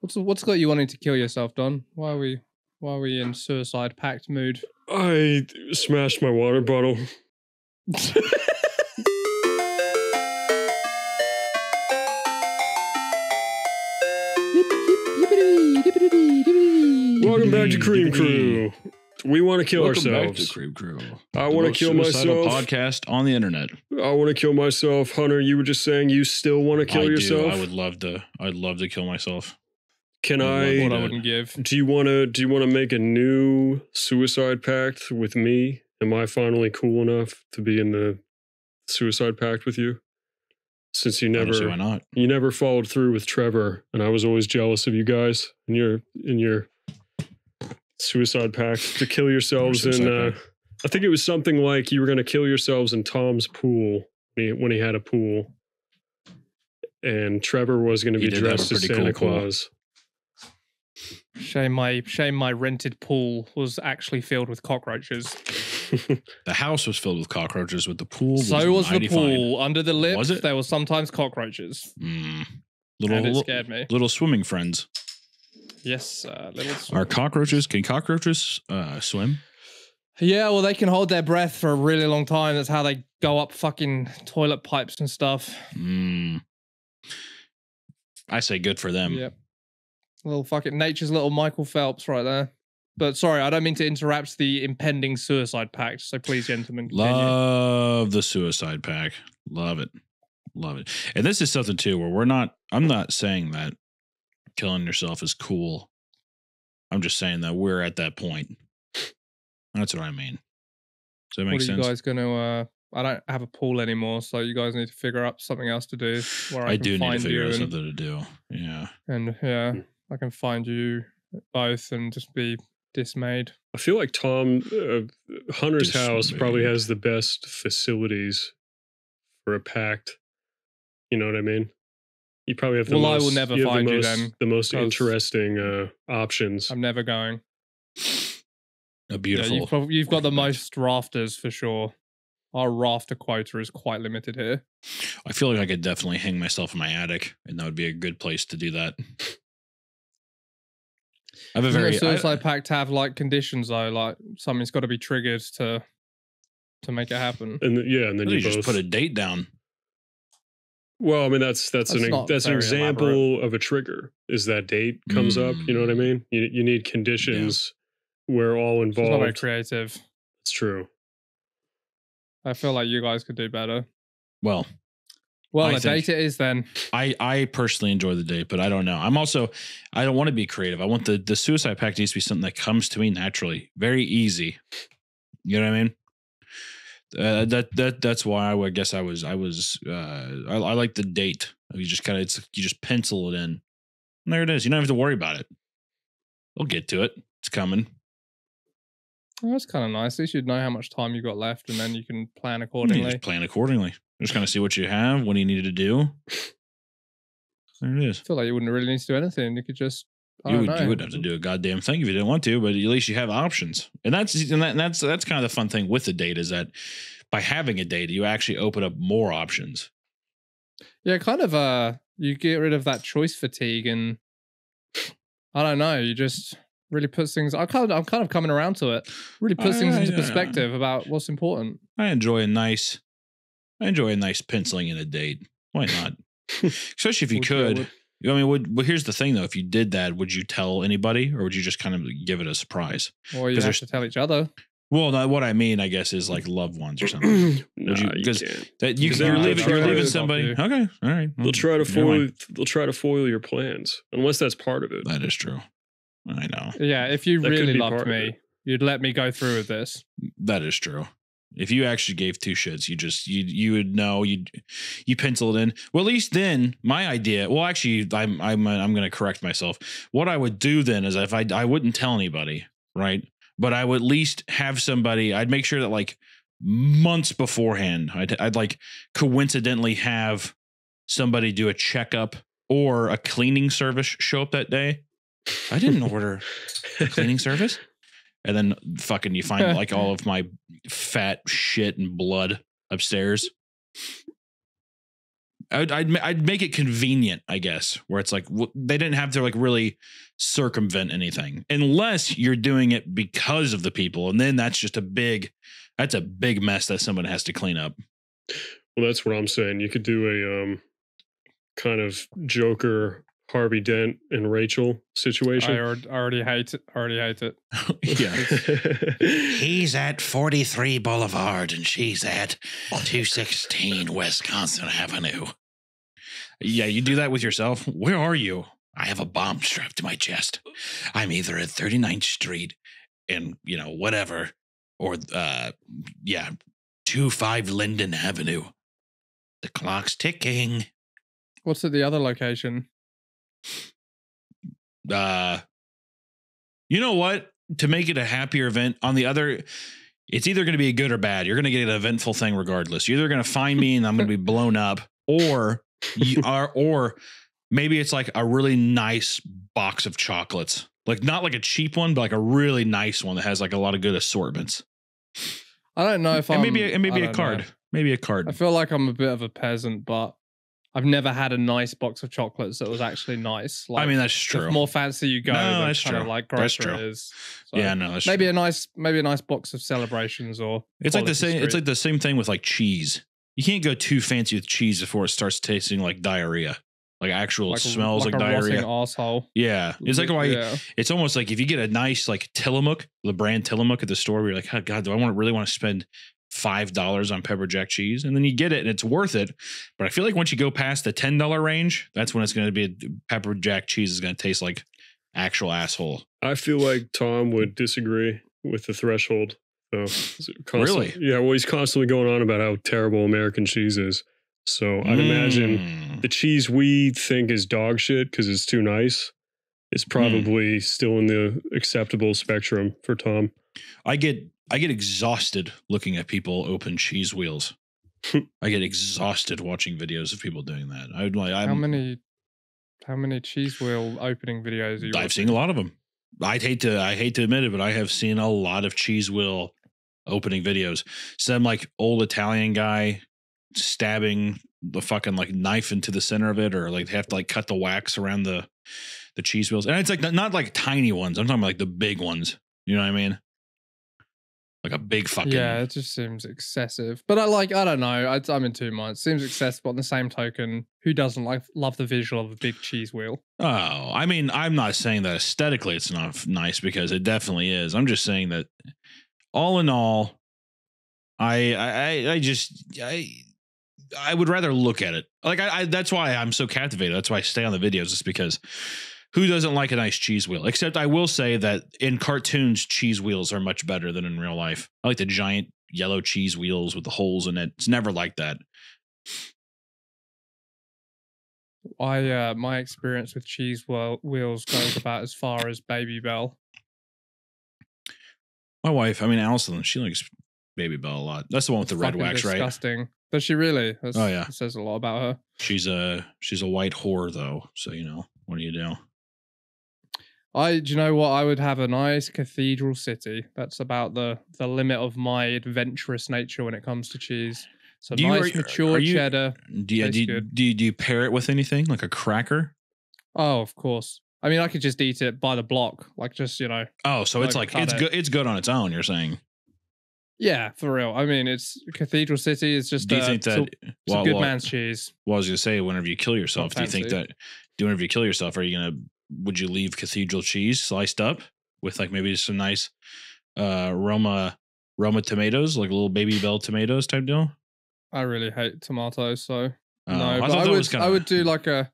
What's got you wanting to kill yourself, Don? Why are we in suicide pact mood? I smashed my water bottle. Welcome back to Cream Crew. We want to kill ourselves. Welcome back to Cream Crew. I want to kill myself. Podcast on the internet. I want to kill myself. Hunter, you were just saying you still want to kill yourself? I would love to. I'd love to kill myself. What I wouldn't give. Do you want to make a new suicide pact with me? Am I finally cool enough to be in the suicide pact with you? Since you Honestly, why not? You never followed through with Trevor, and I was always jealous of you guys in your suicide pact to kill yourselves in. I think it was something like you were going to kill yourselves in Tom's pool when he had a pool, and Trevor was going to be dressed as Santa Claus. Shame my rented pool was actually filled with cockroaches. The house was filled with cockroaches, with the pool. So was the pool. Fine. Under the lip, Was it? there was sometimes cockroaches. And it scared me. Little swimming friends. Yes, Can cockroaches swim? Yeah, well, they can hold their breath for a really long time. That's how they go up fucking toilet pipes and stuff. I say good for them. Yep. Nature's little Michael Phelps right there. But sorry, I don't mean to interrupt the impending suicide pact. So please, gentlemen, continue. Love the suicide pact. Love it. Love it. And this is something too where I'm not saying that killing yourself is cool. I'm just saying that we're at that point. That's what I mean. Does that make sense? What are you guys going to, I don't have a pool anymore, so you guys need to figure out something else to do. Where I do need to figure out something to do. Yeah. And yeah, I can find you both and just be dismayed. I feel like Hunter's house probably has the best facilities for a pact. You know what I mean? You probably have the most. I will never find you then. The most interesting options. I'm never going. Beautiful. Yeah, you've got the most rafters for sure. Our rafter quota is quite limited here. I feel like I could definitely hang myself in my attic, and that would be a good place to do that. I have a very suicide pact have like conditions though, like something's got to be triggered to make it happen. And then you just put a date down. Well, I mean that's an example of a trigger. Is that date comes up? You know what I mean? You need conditions where all involved. It's not very creative. It's true. I feel like you guys could do better. Well, a date it is then. I personally enjoy the date, but I don't know. I don't want to be creative. I want the suicide pact needs to be something that comes to me naturally, very easy. You know what I mean? That's why I guess I like the date. You just pencil it in. And there it is. You don't have to worry about it. We'll get to it. It's coming. Well, that's kind of nice. At least you'd know how much time you've got left, and then you can plan accordingly. You just plan accordingly. Just kind of see what you have, what you needed to do. There it is. I feel like you wouldn't really need to do anything. You could just. You wouldn't have to do a goddamn thing if you didn't want to, but at least you have options. And that's kind of the fun thing with the date is that by having a date, you actually open up more options. Yeah, kind of. You get rid of that choice fatigue, and I don't know. You just. Really puts things. I'm kind of coming around to it. Really puts things into perspective about what's important. I enjoy a nice penciling in a date. Why not? Especially if you could. I mean, here's the thing though. If you did that, would you tell anybody, or would you just kind of give it a surprise? Well, you have to tell each other. Well, what I mean, I guess, is like loved ones or something. Because you're leaving somebody. Okay, all right. They'll try to foil your plans, unless that's part of it. That is true. I know. Yeah, if you really loved me, you'd let me go through with this. That is true. If you actually gave two shits, you would know. You pencil it in. Well, at least then my idea. Well, actually, I'm going to correct myself. What I would do then is if I wouldn't tell anybody, right? But I would at least have somebody. I'd make sure that like months beforehand, I'd like coincidentally have somebody do a checkup or a cleaning service show up that day. I didn't order a cleaning service. And then fucking you find like all of my fat shit and blood upstairs. I'd make it convenient, I guess, where it's like they didn't have to like really circumvent anything, unless you're doing it because of the people, and then that's a big mess that someone has to clean up. Well, that's what I'm saying. You could do a kind of Joker, Harvey Dent, and Rachel situation. I already hate it. Yeah. He's at 43 Boulevard and she's at 216 Wisconsin Avenue. Yeah, you do that with yourself. Where are you? I have a bomb strapped to my chest. I'm either at 39th Street and, whatever, or 25 Linden Avenue. The clock's ticking. What's at the other location? You know what? To make it a happier event, on the other, it's either going to be good or bad. You're going to get an eventful thing regardless. You're either going to find me and I'm going to be blown up, or maybe it's like a really nice box of chocolates, like not like a cheap one, but like a really nice one that has like a lot of good assortments. I don't know if maybe a card. Maybe a card. I feel like I'm a bit of a peasant, but I've never had a nice box of chocolates that was actually nice. Like, I mean, that's true. The more fancy you go, that's kind true. of like That's grosser true. it is. So yeah, no, that's maybe true. a nice box of Celebrations or. It's like the same. Street. It's like the same thing with like cheese. You can't go too fancy with cheese before it starts tasting like diarrhea. Like actual smells like a diarrhea. Asshole. Yeah, it's like why Yeah. it's almost like if you get a nice like Tillamook, the brand Tillamook at the store, where you're like, oh God, do I really want to spend $5 on pepper jack cheese? And then you get it and it's worth it. But I feel like once you go past the $10 range, that's when it's going to be pepper jack cheese is going to taste like actual asshole. I feel like Tom would disagree with the threshold. Really? Yeah. Well, he's constantly going on about how terrible American cheese is. So I'd imagine the cheese we think is dog shit because it's too nice is probably still in the acceptable spectrum for Tom. I get exhausted looking at people open cheese wheels. I get exhausted watching videos of people doing that. How many cheese wheel opening videos are you I've seen a lot of them. I hate to admit it, but I have seen a lot of cheese wheel opening videos. Some like old Italian guy stabbing the fucking like knife into the center of it, or like they have to like cut the wax around the cheese wheels. And it's like not like tiny ones. I'm talking about like the big ones. You know what I mean? Like a big fucking. Yeah, it just seems excessive. But I don't know. I'm in 2 minds. Seems excessive, but on the same token, who doesn't love the visual of a big cheese wheel? Oh, I mean, I'm not saying that aesthetically it's not nice, because it definitely is. I'm just saying that all in all, I would rather look at it. Like that's why I'm so captivated. That's why I stay on the videos, just because who doesn't like a nice cheese wheel? Except I will say that in cartoons, cheese wheels are much better than in real life. I like the giant yellow cheese wheels with the holes in it. It's never like that. My experience with cheese wheels goes about as far as Baby Bell. My wife, I mean Allison, she likes Baby Bell a lot. That's the one with the red wax, right? Disgusting. Does she really? Oh yeah, it says a lot about her. She's a white whore though, so what do you do? Do you know what? I would have a nice cathedral city. That's about the limit of my adventurous nature when it comes to cheese. So mature cheddar. Do you pair it with anything like a cracker? Oh, of course. I mean, I could just eat it by the block, like just Oh, so it's like it's good. It's good on its own. You're saying? Yeah, for real. I mean, it's Cathedral City. It's just. Do you think that it's a good man's cheese? Well, I was gonna say, whenever you kill yourself, do you think that whenever you kill yourself, would you leave cathedral cheese sliced up with like maybe some nice Roma tomatoes, like little Baby Bell tomatoes type deal? I really hate tomatoes, so no. But I would do like a.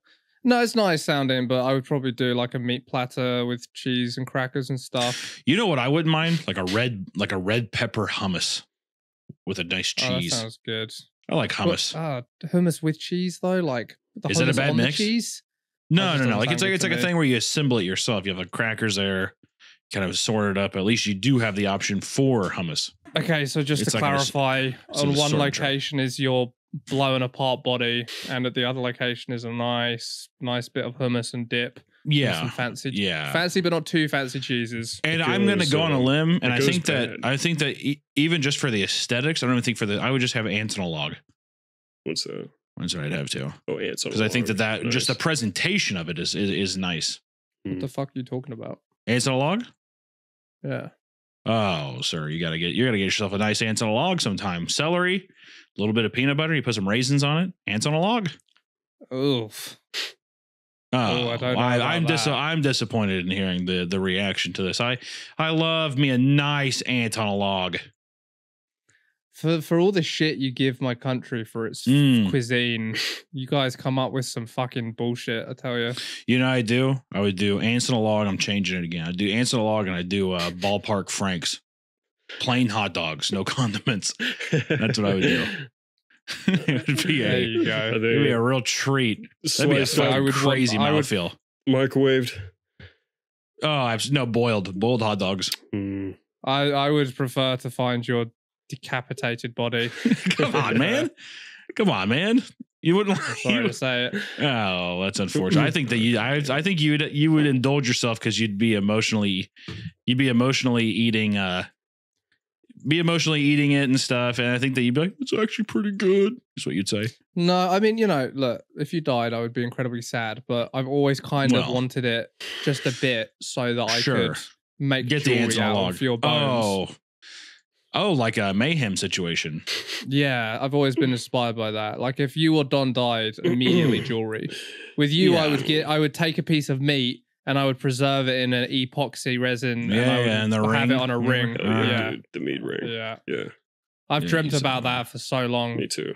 No, it's nice sounding, but I would probably do like a meat platter with cheese and crackers and stuff. You know what I wouldn't mind? Like a red pepper hummus with a nice cheese. That sounds good. I like hummus. Hummus with cheese though, like is it a bad mix? Cheese? No. Like it's like a thing where you assemble it yourself. You have like crackers there, kind of sorted up. At least you do have the option for hummus. Okay, so just to clarify, on one location is your blown apart body, and at the other location is a nice bit of hummus and dip. Yeah, some fancy but not too fancy cheeses. And I'm gonna go on a limb, and I think that even just for the aesthetics, I don't even think I would just have ants in a log. What's that? That's what I'd have too. Oh, ants on a Because I think log. that Nice. just the presentation of it is nice. What the fuck are you talking about? Ants on a log? Yeah. Oh, sir, you gotta get yourself a nice ants on a log sometime. Celery, a little bit of peanut butter. You put some raisins on it. Ants on a log. Oof. Oh, I don't know about I'm that. I'm disappointed in hearing the reaction to this. I love me a nice ant on a log. For all the shit you give my country for its cuisine, you guys come up with some fucking bullshit, I tell you. You know, I would do ants on a log. I'm changing it again. I do ants on a log, and I do ballpark Franks, plain hot dogs, no condiments. That's what I would do. It would be There you go. it'd be a real treat. That'd be a Sliced up, fucking crazy mouthfeel. microwaved. Oh, no, boiled hot dogs. Mm. I would prefer to find your decapitated body. Come on, man. Come on, man. You wouldn't. Sorry to say it. Oh, that's unfortunate. I think that I think you would indulge yourself because you'd be emotionally eating it and stuff. And I think that you'd be like, it's actually pretty good. Is what you'd say. No, I mean, look, if you died, I would be incredibly sad, but I've always kind of wanted it just a bit so that I could make Get the jewelry ants on a out log. of your bones. Oh, like a mayhem situation. Yeah, I've always been inspired by that. Like if you or Don died, immediately jewelry. With you, Yeah. I would take a piece of meat and I would preserve it in an epoxy resin. Yeah, and I would and the have ring. it on a ring. Oh, yeah, Yeah, dude, the meat ring. yeah. Yeah, I've Yeah, dreamt you about said that for so long. me too.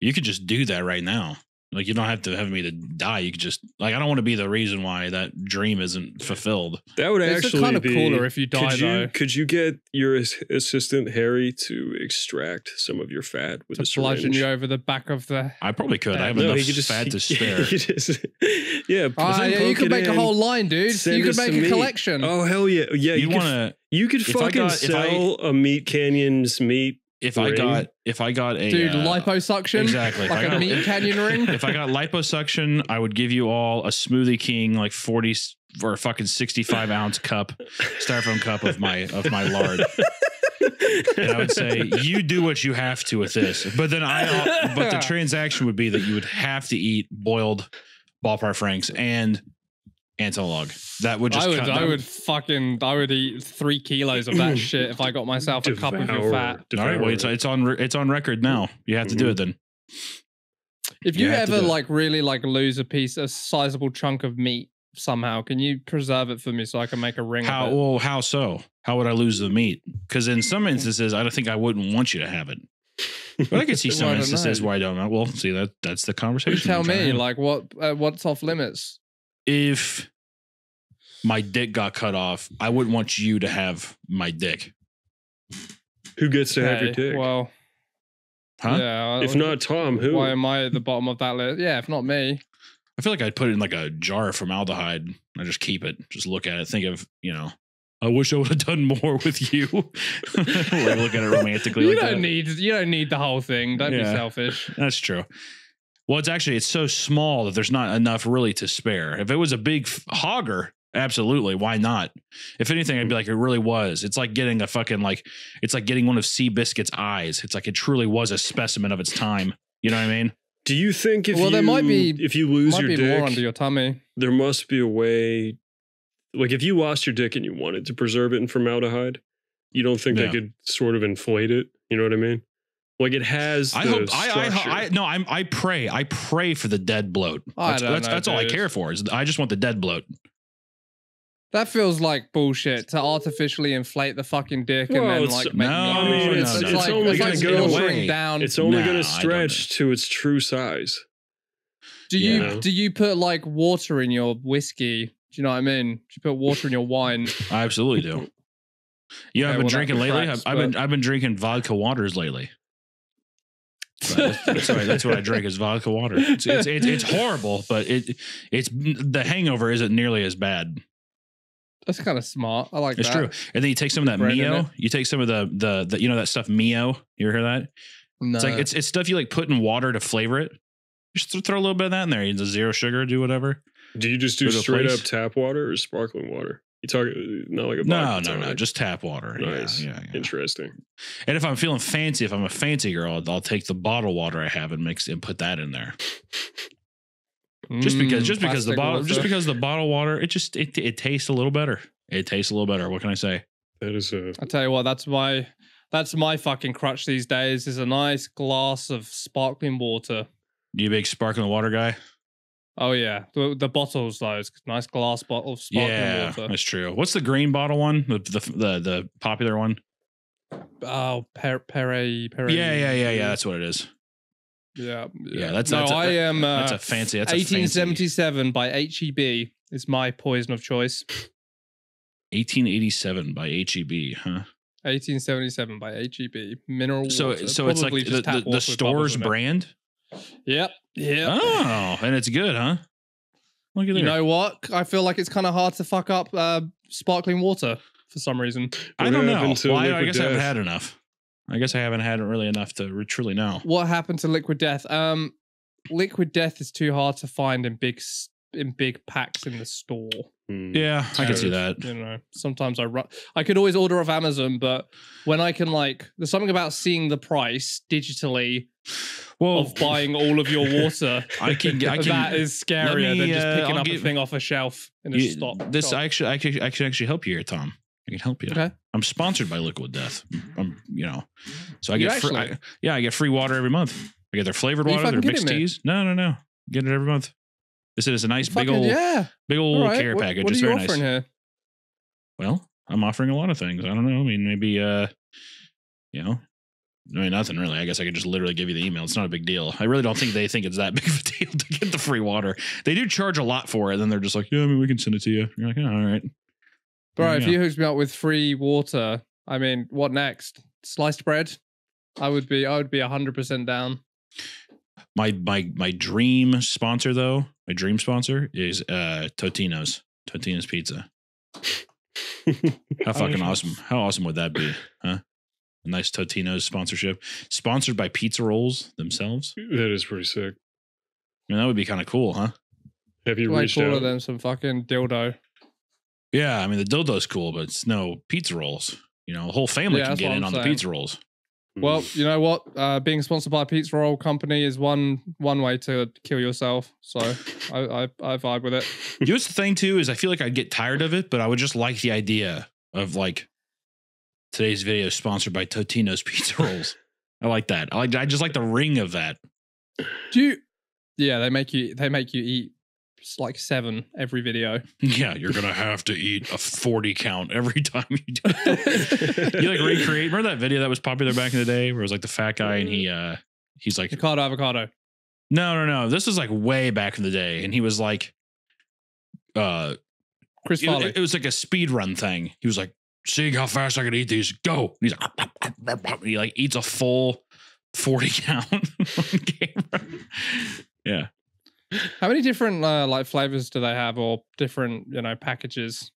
You could just do that right now. Like you don't have to have me to die. You could just I don't want to be the reason why that dream isn't fulfilled. That would It's actually kind of be cooler if you die, though. Could you get your assistant Harry to extract some of your fat with a To bludgeon syringe? you over the back of the. I probably could. I have No, enough he could just fat to he spare. could just, yeah, You could make a whole line, dude. send You could us make some a meat. collection. Oh hell yeah, yeah! You want to? You could if I fucking got- if I- sell a Meat Canyon's meat. If I got a Dude, liposuction? exactly. If Like I a got- meat canyon ring? If I got liposuction, I would give you all a Smoothie King like 40 or a fucking 65-ounce cup, styrofoam cup of my lard. And I would say, you do what you have to with this. But then but the transaction would be that you would have to eat boiled ballpark Franks and log. That would just I would eat 3 kilos of that shit if I got myself a cup of your fat. All right, well, it's on record now. You have to do it then. If you have to ever do it. like really like lose a sizable chunk of meat somehow, can you preserve it for me so I can make a ring of it? How so? How would I lose the meat? Because in some instances, I don't think I wouldn't want you to have it. But I could see some I don't instances know. where I don't know. Well, see that's the conversation. You tell I'm trying to me, have. like what's off limits? If my dick got cut off, I wouldn't want you to have my dick. Who gets to have your Okay, dick? well, Huh? yeah. If not Tom, who? why am I at the bottom of that list? Yeah, if not me. I feel like I'd put it in like a jar of formaldehyde. I just keep it, just look at it, think of, I wish I would have done more with you. Like, look at it romantically. You like don't that. need the whole thing. Don't be Yeah. selfish. That's true. Well, it's so small that there's not enough really to spare. If it was a big hogger, absolutely, why not? If anything, I'd be like, it really was. It's like getting it's like getting one of Seabiscuit's eyes. It's like it truly was a specimen of its time. You know what I mean? Do you think There might be if you lose might your be dick, more under your tummy. there must be a way? Like if you lost your dick and you wanted to preserve it in formaldehyde, you don't think they Yeah. could sort of inflate it? You know what I mean? Like it has. I the hope. structure. I pray. I pray for the dead bloat. I don't know, That's all I dude. care for. Is I just want the dead bloat. That feels like bullshit to artificially inflate the fucking dick Well, and then it's- like no, make I meat. mean, It's it's like only it's gonna like go watering away. down. It's only Nah, going I to don't stretch to its true size. Do you Yeah. do you put like water in your whiskey? Do you know what I mean? Do you put water in your wine? I absolutely do. You Okay, have been well, that drinking lately. cracks, I've been drinking vodka waters lately. That's what I drink is vodka water. It's horrible, but it's the hangover isn't nearly as bad. That's kind of smart. I like It's that. true. And then you take some of that Bread in Mio. it. You take some of the that stuff Mio. You ever hear that? No. It's like it's stuff you like put in water to flavor it. Just throw a little bit of that in there. It's zero sugar. Do whatever. Do you just do For the straight place? up tap water or sparkling water? You talk not like a No, just tap water. Nice. Yeah. Interesting. And if I'm feeling fancy, if I'm a fancy girl, I'll take the bottled water I have and mix and put that in there. Just because the bottled water, it tastes a little better. It tastes a little better. What can I say? That is I tell you what, that's my fucking crutch these days. Is a nice glass of sparkling water. You a big sparkling water guy? Oh yeah, the bottles though. It's a nice glass bottle of sparkling water. That's true. What's the green bottle one? The popular one? Oh, Pere. Yeah. That's what it is. Yeah. That's I am. That's a fancy. That's 1877 by HEB is my poison of choice. 1887 by HEB, huh? 1877 by HEB mineral water. So it's like the store's brand. Yep. Oh, and it's good, huh? Look at that. You know what? I feel like it's kind of hard to fuck up sparkling water for some reason. I don't know. Well, I guess I haven't had enough. I guess I haven't had really enough to truly know. What happened to Liquid Death? Liquid Death is too hard to find in big packs in the store. Yeah, I can see that. You know, sometimes I could always order off Amazon, but when I can there's something about seeing the price digitally of buying all of your water. I can that is scarier than just picking up a thing off a shelf in a shop. I can actually help you here, Tom. I can help you. Okay. I'm sponsored by Liquid Death. So I get I get free water every month. I get their flavored water, their mixed teas. No. Get it every month. This is a nice big old care package. What it's are you very offering nice. Here? Well, I'm offering a lot of things. I don't know. I mean, maybe nothing really. I guess I could just literally give you the email. It's not a big deal. I really don't think they think it's that big of a deal to get the free water. They do charge a lot for it. Then they're just like, yeah, I mean, we can send it to you. You're like, oh, all right. Bro, if you hooked me up with free water, I mean, what next? Sliced bread? I would be 100% down. My dream sponsor though, my dream sponsor is Totino's Pizza. How fucking awesome! How awesome would that be, huh? A nice Totino's sponsorship, sponsored by Pizza Rolls themselves. That is pretty sick. I mean, that would be kind of cool, huh? Have you reached out? Them some fucking dildo. Yeah, I mean the dildo's cool, but it's no Pizza Rolls. You know, the whole family can get in on the Pizza Rolls. Well, you know what? Being sponsored by a pizza roll company is one way to kill yourself. So I vibe with it. You know what's the thing too is I feel like I'd get tired of it, but I would just like the idea of today's video is sponsored by Totino's Pizza Rolls. I like that. I just like the ring of that. Yeah, they make you eat like 7 every video. Yeah, you're gonna have to eat a 40 count every time you do it. You recreate. Remember that video that was popular back in the day where it was like the fat guy and he's like avocado. No. This is way back in the day, and he was like, Chris Farley. It was like a speed run thing. He was like, seeing how fast I can eat these. Go. And he's like, he eats a full 40 count on camera. Yeah. How many different flavors do they have, or different packages?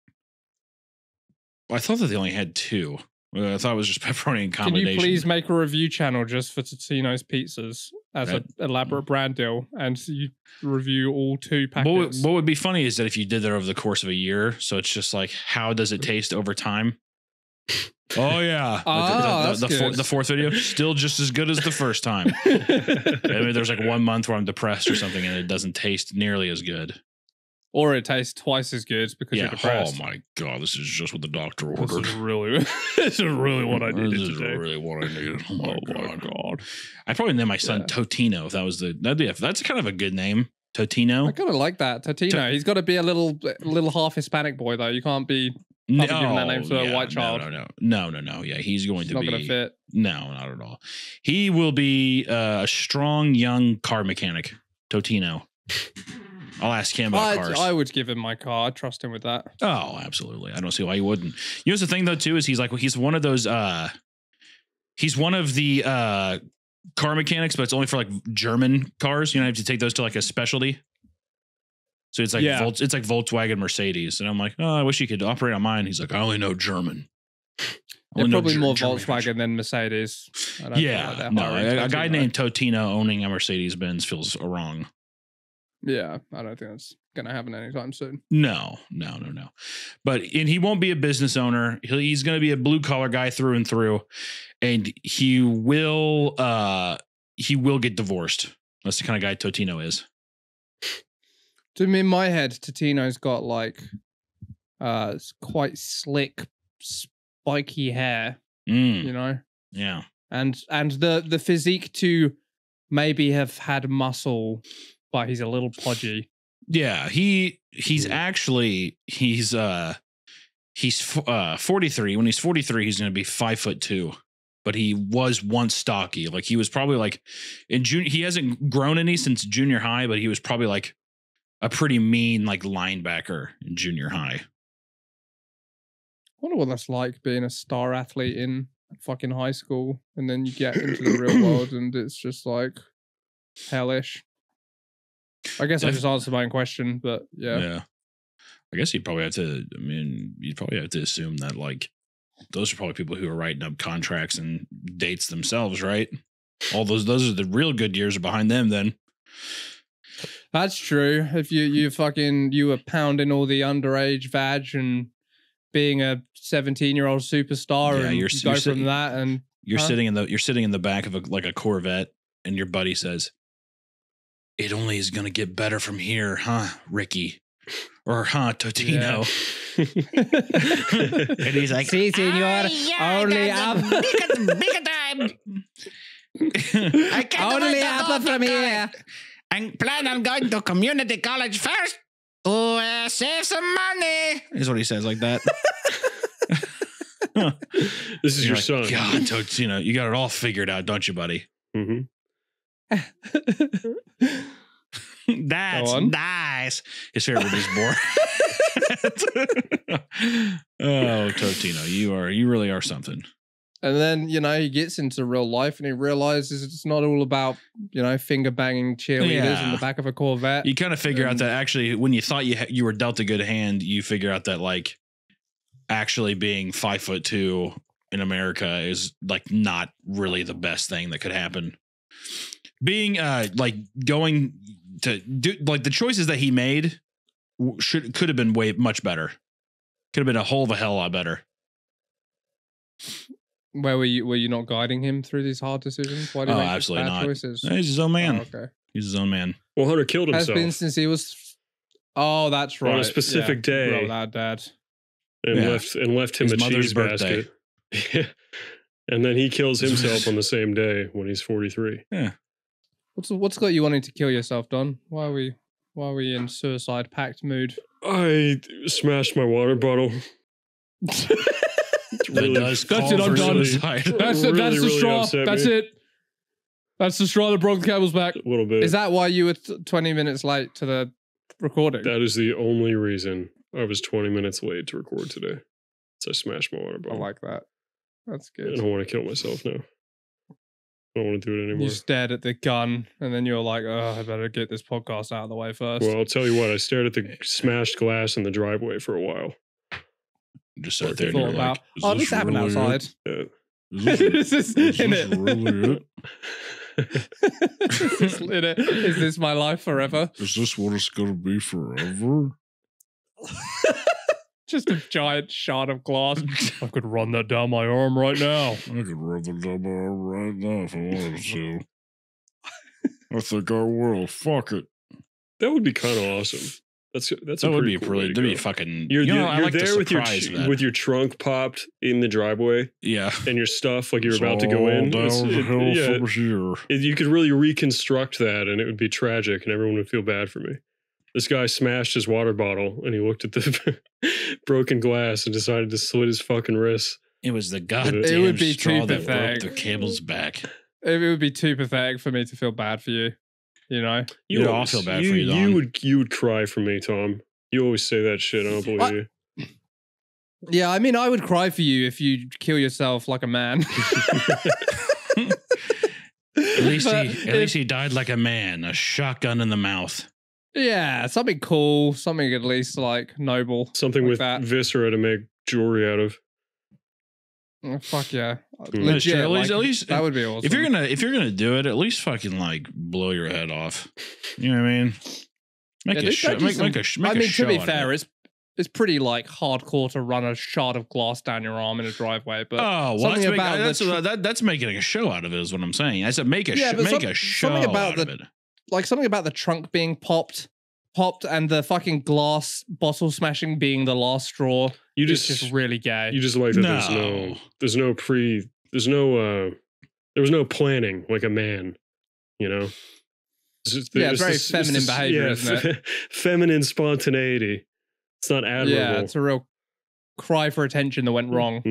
I thought that they only had 2. I thought it was just pepperoni and combination. Can you please make a review channel just for Totino's pizzas as an elaborate brand deal, and you review all 2 packets? What would be funny is that if you did that over the course of a year, so it's just how does it taste over time? Oh yeah, the 4th video still just as good as the first time. I mean, there's 1 month where I'm depressed or something, and it doesn't taste nearly as good, or it tastes twice as good because you're depressed. Oh my god, this is just what the doctor ordered. This is really what I needed. This is really what I needed. Oh my god. I'd probably name my son Totino if that was that's kind of a good name. Totino. I kind of like that. Totino. He's got to be a little half Hispanic boy though. You can't be. Giving that name to a white child. No. Yeah, he's going to be. Not going to fit. No, not at all. He will be a strong young car mechanic. Totino. I'll ask him about cars. I would give him my car. I trust him with that. Oh, absolutely. I don't see why you wouldn't. You know, the thing though too is he's one of those. He's one of the car mechanics, but it's only for German cars. You know, you have to take those to a specialty. So it's it's like Volkswagen, Mercedes, and I'm like, oh, I wish you could operate on mine. He's like, I only know German. They're probably more Volkswagen than Mercedes. Yeah, no, a guy named Totino owning a Mercedes Benz feels wrong. Yeah, I don't think that's gonna happen anytime soon. No. and he won't be a business owner. He's going to be a blue collar guy through and through, and he will get divorced. That's the kind of guy Totino is. To me, in my head, Totino's got like quite slick, spiky hair. You know. Yeah. And the physique to maybe have had muscle, but he's a little podgy. Yeah, he's 43. When he's 43, he's going to be 5'2". But he was once stocky. Like he was probably like in junior. He hasn't grown any since junior high, but he was probably like a pretty mean like linebacker in junior high. I wonder what that's like being a star athlete in fucking high school, and then you get into the real world, and it's just like hellish. I guess I just answered my own question, but yeah. I guess you'd probably have to. I mean, you'd probably have to assume that like those are probably people who are writing up contracts and dates themselves, right? All those are the real good years are behind them. Then that's true. If you were pounding all the underage vag and being a 17-year-old superstar, and you're go from that, and you're sitting in the back of a Corvette, and your buddy says, "It only is going to get better from here, huh, Ricky?" Or, huh, Totino. Yeah. And he's like, "Si, senor, only up. Bigger time. I can't only up from here. I plan on going to community college first to save some money." Is what he says like that. This is your son. God, Totino, you got it all figured out, don't you, buddy? Mm-hmm. That's nice. His favorite is Borat. Oh, Totino, you really are something. And then, he gets into real life and he realizes it's not all about, finger banging cheerleaders in the back of a Corvette. You kind of figure out that actually when you thought you were dealt a good hand, you figure out that like actually being 5'2" in America is like not really the best thing that could happen. Being like going to do like the choices that he made could have been much better. Could have been a whole of a hell lot better. Where were you not guiding him through these hard decisions? Why did he make absolutely bad not. choices? No, he's his own man. Oh, okay. He's his own man. Well, Hunter killed himself. Has been since he was. Oh, that's right. On a specific day. That dad. And left him his a cheese basket. And then he kills himself on the same day when he's 43. Yeah. What's got you wanting to kill yourself, Don? Why are we in suicide pact mood? I smashed my water bottle. That's it. I'm done. That's the straw. That's it. That's the straw that broke the camel's back. A little bit. Is that why you were 20 minutes late to the recording? That is the only reason I was 20 minutes late to record today. So I smashed my water bottle. I like that. That's good. I don't want to kill myself now. I don't want to do it anymore. You stared at the gun and then you were like, "Oh, I better get this podcast out of the way first." Well, I'll tell you what. I stared at the smashed glass in the driveway for a while. Just sat there and you're like, this happened outside. Yeah. Is this really it? Is this my life forever? Is this what it's going to be forever? Just a giant shard of glass. I could run that down my arm right now. I could run that down my arm right now if I wanted to. I think I will. Fuck it. That would be kind of awesome. That would be cool that'd be fucking. You're like there with your trunk popped in the driveway. Yeah, and your stuff like you're about to go in. You could really reconstruct that, and it would be tragic, and everyone would feel bad for me. This guy smashed his water bottle, and he looked at the broken glass and decided to slit his fucking wrists. It was the goddamn straw that broke the camel's back. It would be too pathetic for me to feel bad for you. You all feel bad for you, Don. You would cry for me, Tom. You always say that shit. I don't believe you. Yeah, I mean, I would cry for you if you kill yourself like a man. At least he died like a man, a shotgun in the mouth. Yeah, something cool, something at least like noble. Something like with that. viscera to make jewelry out of. Oh, fuck yeah. Legit, at least that would be awesome. If you're gonna do it, at least fucking like blow your head off. You know what I mean? Make a show. To be fair, it's pretty like hardcore to run a shard of glass down your arm in a driveway. But Oh, well, that's making a show out of it is what I'm saying. I said make a show out of it. Like something about the trunk being popped, and the fucking glass bottle smashing being the last straw. Just really gay. You just like that there was no planning like a man, you know? It's very feminine behavior, isn't it? Feminine spontaneity. It's not admirable. Yeah, it's a real cry for attention that went wrong.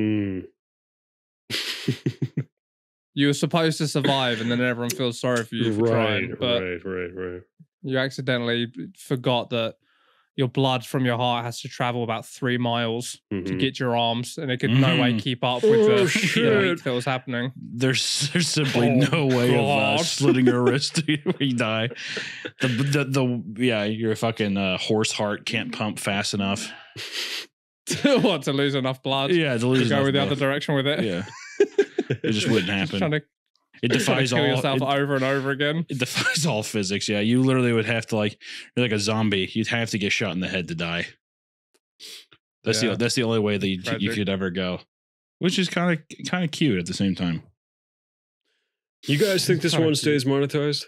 You were supposed to survive, and then everyone feels sorry for you for trying. But right. You accidentally forgot that your blood from your heart has to travel about 3 miles to get your arms, and it could no way keep up with the heat that was happening. There's simply no way of slitting your wrist where you die. Your fucking horse heart can't pump fast enough. What, to lose enough blood? Yeah, to lose go with the other direction with it. Yeah, it just wouldn't happen. It defies all yourself over and over again. It defies all physics. Yeah, you literally would have to you're like a zombie. You'd have to get shot in the head to die. That's the only way that you could ever go, which is kind of cute at the same time. You guys think this one stays monetized?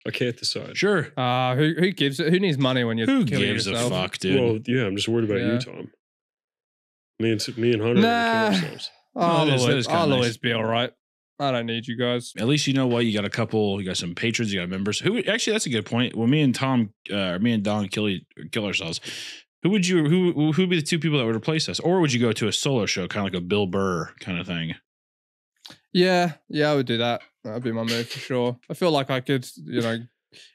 I can't decide. Sure. Who gives it? Who needs money when you're who gives yourself? A fuck, dude? Well, yeah, I'm just worried about you, Tom. Me and Hunter are gonna kill ourselves. I'll always be all right. I don't need you guys. At least you know what, you got some patrons, you got members. Who actually, that's a good point. When me and Don kill ourselves, who would be the 2 people that would replace us? Or would you go to a solo show, kind of like a Bill Burr kind of thing? Yeah, I would do that. That would be my move for sure. I feel like I could,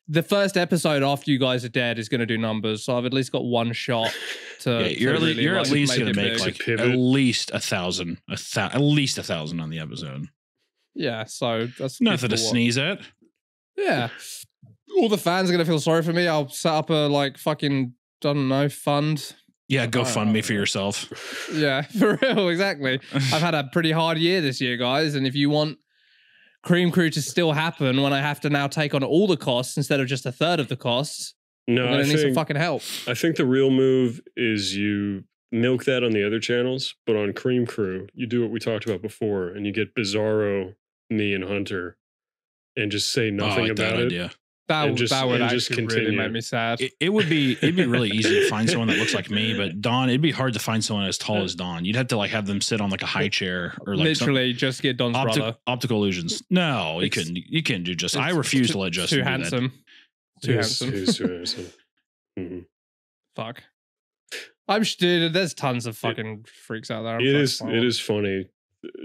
the first episode after you guys are dead is going to do numbers, so I've at least got one shot to. You're at least going to make at least 1,000, at least 1,000 on the episode. Yeah, so that's nothing to sneeze at. Yeah, all the fans are gonna feel sorry for me. I'll set up a fucking fund. Yeah, GoFundMe for yourself. Yeah, for real, exactly. I've had a pretty hard year this year, guys, and if you want Cream Crew to still happen when I have to now take on all the costs instead of just a third of the costs, I'm gonna need some fucking help. I think the real move is you milk that on the other channels, but on Cream Crew, you do what we talked about before, and you get Bizarro, me, and Hunter, and just say nothing about it. Idea. That would actually really make me sad. It'd be really easy to find someone that looks like me, but Don, it'd be hard to find someone as tall as Don. You'd have to have them sit on a high chair or literally just get Don's brother. Optical illusions. No, you couldn't. You can't do Justin. I refuse to let Justin do that. Too handsome. He's too handsome. Mm-hmm. Fuck. Dude, there's tons of fucking freaks out there. It is funny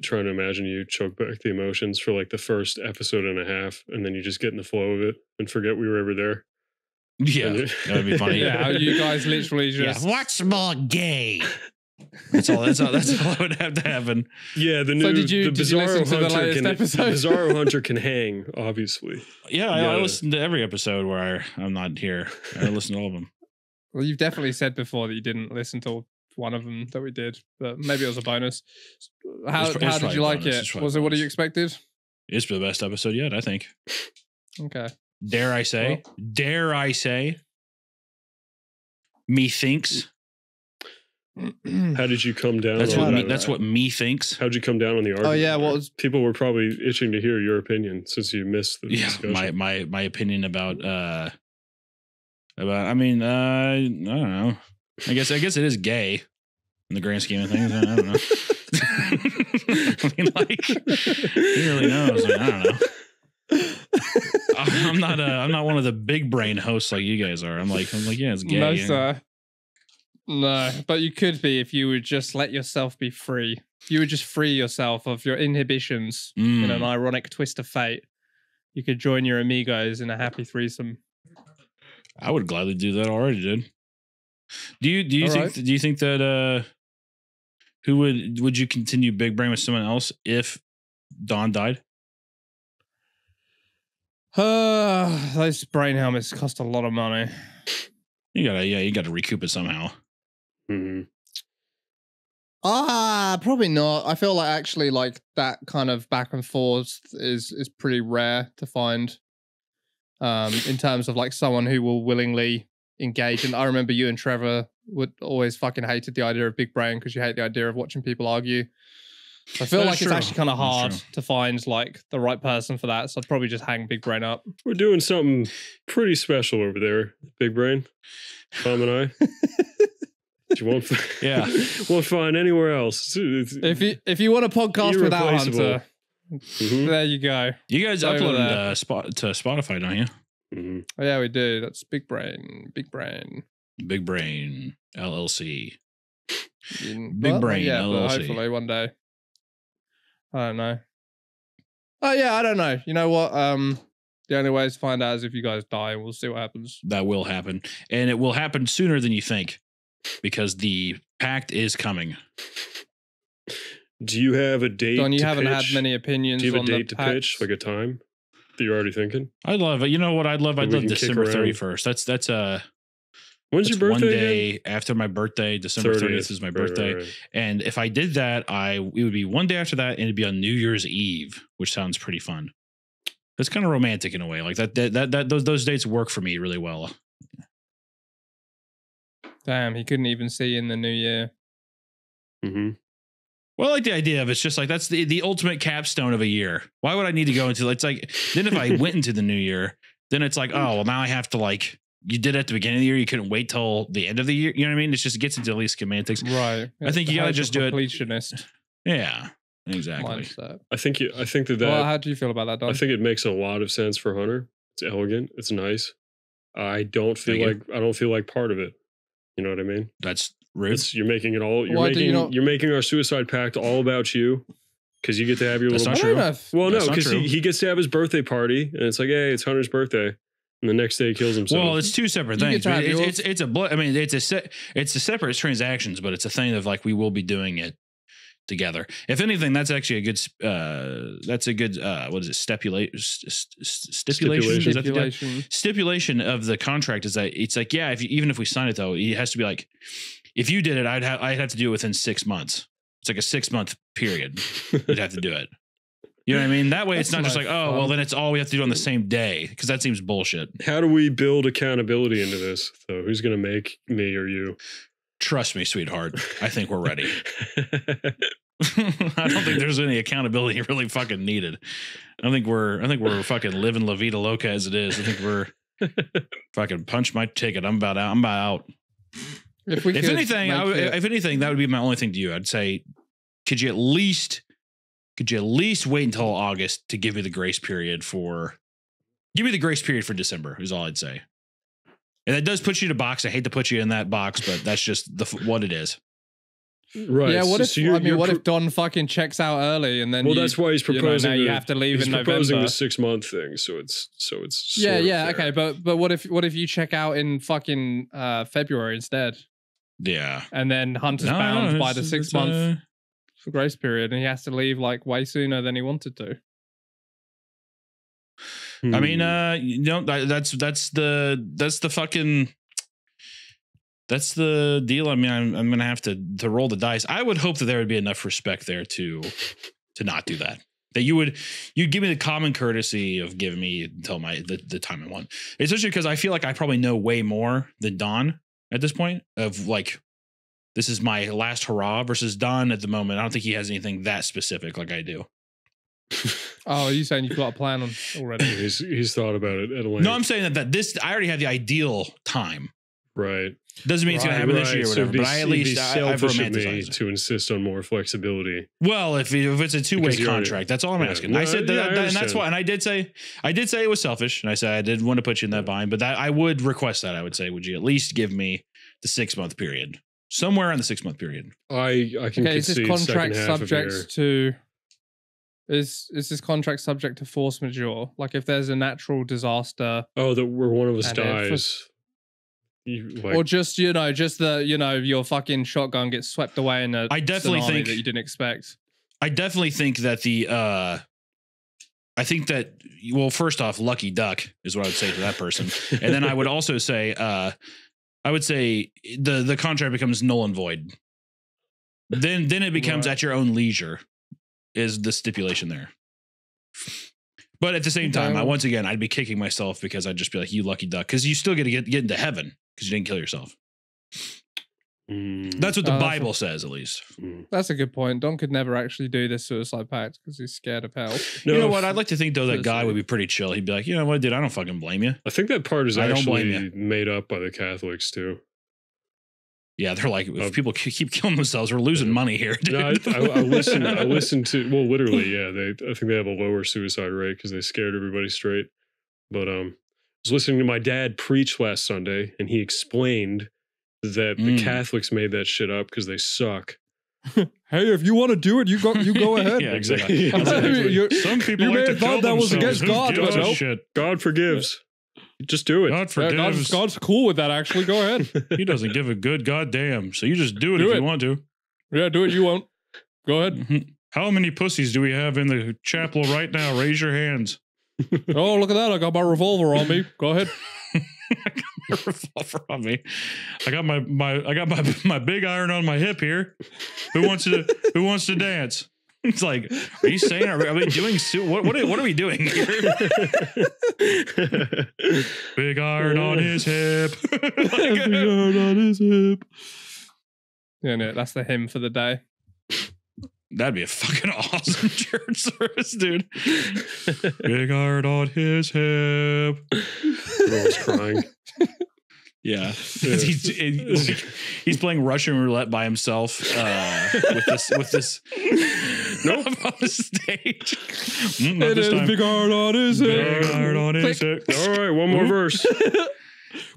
trying to imagine you choke back the emotions for the first episode and a half, and then you just get in the flow of it and forget we were ever there. Yeah, that'd be funny. Yeah, you guys literally just. Yeah, what's more gay? That's all I would have to happen. Yeah, the Bizarro Hunter can hang, obviously. Yeah, I listen to every episode where I'm not here. I listen to all of them. Well, you've definitely said before that you didn't listen to one of them that we did, but maybe it was a bonus. How did you like it? Was it what you expected? It's the best episode yet, I think. Okay. Dare I say? Methinks. How did you come down? That's what me thinks. How'd you come down on the argument? Oh yeah, people were probably itching to hear your opinion since you missed the discussion. my opinion about I mean, I don't know. I guess it is gay in the grand scheme of things. I don't know. I mean, who really knows? I don't know. I'm not one of the big brain hosts like you guys are. I'm like, yeah, it's gay. No, sir. No, but you could be if you would just let yourself be free. You would just free yourself of your inhibitions in an ironic twist of fate. You could join your amigos in a happy threesome. I would gladly do that already, dude. Do you think that who would you continue Big Brain with someone else if Don died? Those brain helmets cost a lot of money. You gotta recoup it somehow. Mm-hmm. Probably not. I feel actually that kind of back and forth is pretty rare to find. In terms of someone who will willingly engage. And I remember you and Trevor would always fucking hated the idea of big brain because you hate the idea of watching people argue. I feel like it's actually kind of hard to find like the right person for that. So I'd probably just hang big brain up. We're doing something pretty special over there, big brain. Tom and I. You won't find anywhere else. If you want a podcast without Hunter, there you go. You guys upload to Spotify, don't you? Mm-hmm. Oh, yeah, we do. That's Big Brain. Big Brain. Big Brain LLC. Big Brain LLC. But hopefully one day. I don't know. Oh yeah, I don't know. You know what? The only way to find out is if you guys die. We'll see what happens. That will happen, and it will happen sooner than you think, because the pact is coming. Do you have a date? Don, you haven't had many opinions. Do you have on a date the to pitch, like a time that you're already thinking? I'd love it. You know what? I'd love December 31st. That's when's your birthday? One day after my birthday. December 30th is my birthday. Right. And if I did that, it would be one day after that, and it'd be on New Year's Eve, which sounds pretty fun. It's kind of romantic in a way. Like those dates work for me really well. Damn, he couldn't even see in the new year. Mm-hmm. Well, I like the idea of it's just like that's the ultimate capstone of a year. Why would I need to go into it's like then if I went into the new year, then it's like, oh well, now I have to like you did it at the beginning of the year, you couldn't wait till the end of the year. You know what I mean? It just gets into at least semantics. Right. I think you gotta just do it. Completionist. Yeah. Exactly. Mindset. I think that. Well, how do you feel about that, Don? I think it makes a lot of sense for Hunter. It's elegant. It's nice. I don't feel like part of it. You know what I mean? That's rude. You're making it all. You're making our suicide pact all about you because you get to have your That's little. Not true. Well, no, because he gets to have his birthday party, and it's like, hey, it's Hunter's birthday, and the next day he kills himself. Well, it's two separate things. It's a separate transactions, but it's a thing of like we will be doing it together. If anything, that's actually a good. What is it? Stipulation of the contract is that it's like even if we sign it though, it has to be like if you did it, I'd have to do it within 6 months. It's like a 6-month period. You'd have to do it. You know what I mean? That way, it's not just like well, then it's all we have to do on the same day because that seems bullshit. How do we build accountability into this? So who's going to make me or you? Trust me, sweetheart. I think we're ready. I don't think there's any accountability really fucking needed. I think we're fucking living La Vida Loca as it is. I think we're fucking punch my ticket. I'm about out. If anything, that would be my only thing to you. I'd say, could you at least wait until August to give me the grace period for December is all I'd say. And that does put you in a box. I hate to put you in that box, but that's just what it is. Right. Yeah. What if Don fucking checks out early and then? Well, that's why he's proposing. You have to leave in November. He's proposing the 6-month thing, so it's. Yeah. Okay, but what if you check out in fucking February instead? Yeah. And then Hunter's bound by the 6 month grace period, and he has to leave like way sooner than he wanted to. I mean, that's the deal. I mean, I'm gonna have to roll the dice. I would hope that there would be enough respect there to not do that. That you'd give me the common courtesy of giving me until the time I want. Especially because I feel like I probably know way more than Don at this point. Of like, this is my last hurrah versus Don at the moment. I don't think he has anything that specific like I do. Oh, are you saying you've got a plan on already? He's thought about it at length. No, I'm saying that this I already have the ideal time. Right. Doesn't mean it's going to happen this year or whatever, but I at least I've romanticized it. To insist on more flexibility. Well, if it's a two-way contract, that's all I'm asking. I said that, and that's why. And I did say it was selfish, and I said I did want to put you in that bind, but that I would request that. I would say, would you at least give me the 6-month period, somewhere in the 6-month period? I can concede. Is this contract subject to? Is this contract subject to force majeure? Like if there's a natural disaster? Oh, that where one of us dies. Or just your fucking shotgun gets swept away in a tsunami that you didn't expect. I definitely think that first off, lucky duck is what I would say to that person. And then I would also say, I would say the contract becomes null and void. Then it becomes at your own leisure is the stipulation there. But at the same time, I'd be kicking myself because I'd just be like, you lucky duck. Because you still get to get into heaven because you didn't kill yourself. That's what the Oh, that's Bible says, at least. That's a good point. Don could never actually do this suicide pact because he's scared of hell. You know what? I'd like to think, though, that guy would be pretty chill. He'd be like, you know what, dude, I don't fucking blame you. I think that part is I don't blame actually made up by the Catholics, too. Yeah, they're like, if people keep killing themselves, we're losing money here, dude. No, I listened to, well, literally, yeah, I think they have a lower suicide rate because they scared everybody straight. But I was listening to my dad preach last Sunday, and he explained that the Catholics made that shit up because they suck. Hey, if you want to do it, you go ahead. Yeah, exactly. Some people you like may to have thought kill that was themselves. against Who God, gives but a no. shit? God forgives. Just do it. God forgives. God's cool with that, actually. Go ahead. He doesn't give a good goddamn. So you just do it if you want to. Yeah, do it. You won't. Go ahead. How many pussies do we have in the chapel right now? Raise your hands. Oh, look at that. I got my revolver on me. Go ahead. I got my revolver on me. I got my big iron on my hip here. Who wants to dance? It's like, are you saying? Are we doing? What are we doing here? Big iron on his hip. Big iron on his hip. Yeah, no, that's the hymn for the day. That'd be a fucking awesome church service, dude. Big iron on his hip. Everyone's crying. Yeah. He's playing Russian roulette by himself with this nope. on the stage. It is time. Big iron on his hip. Big iron on his hip. All right, one more verse.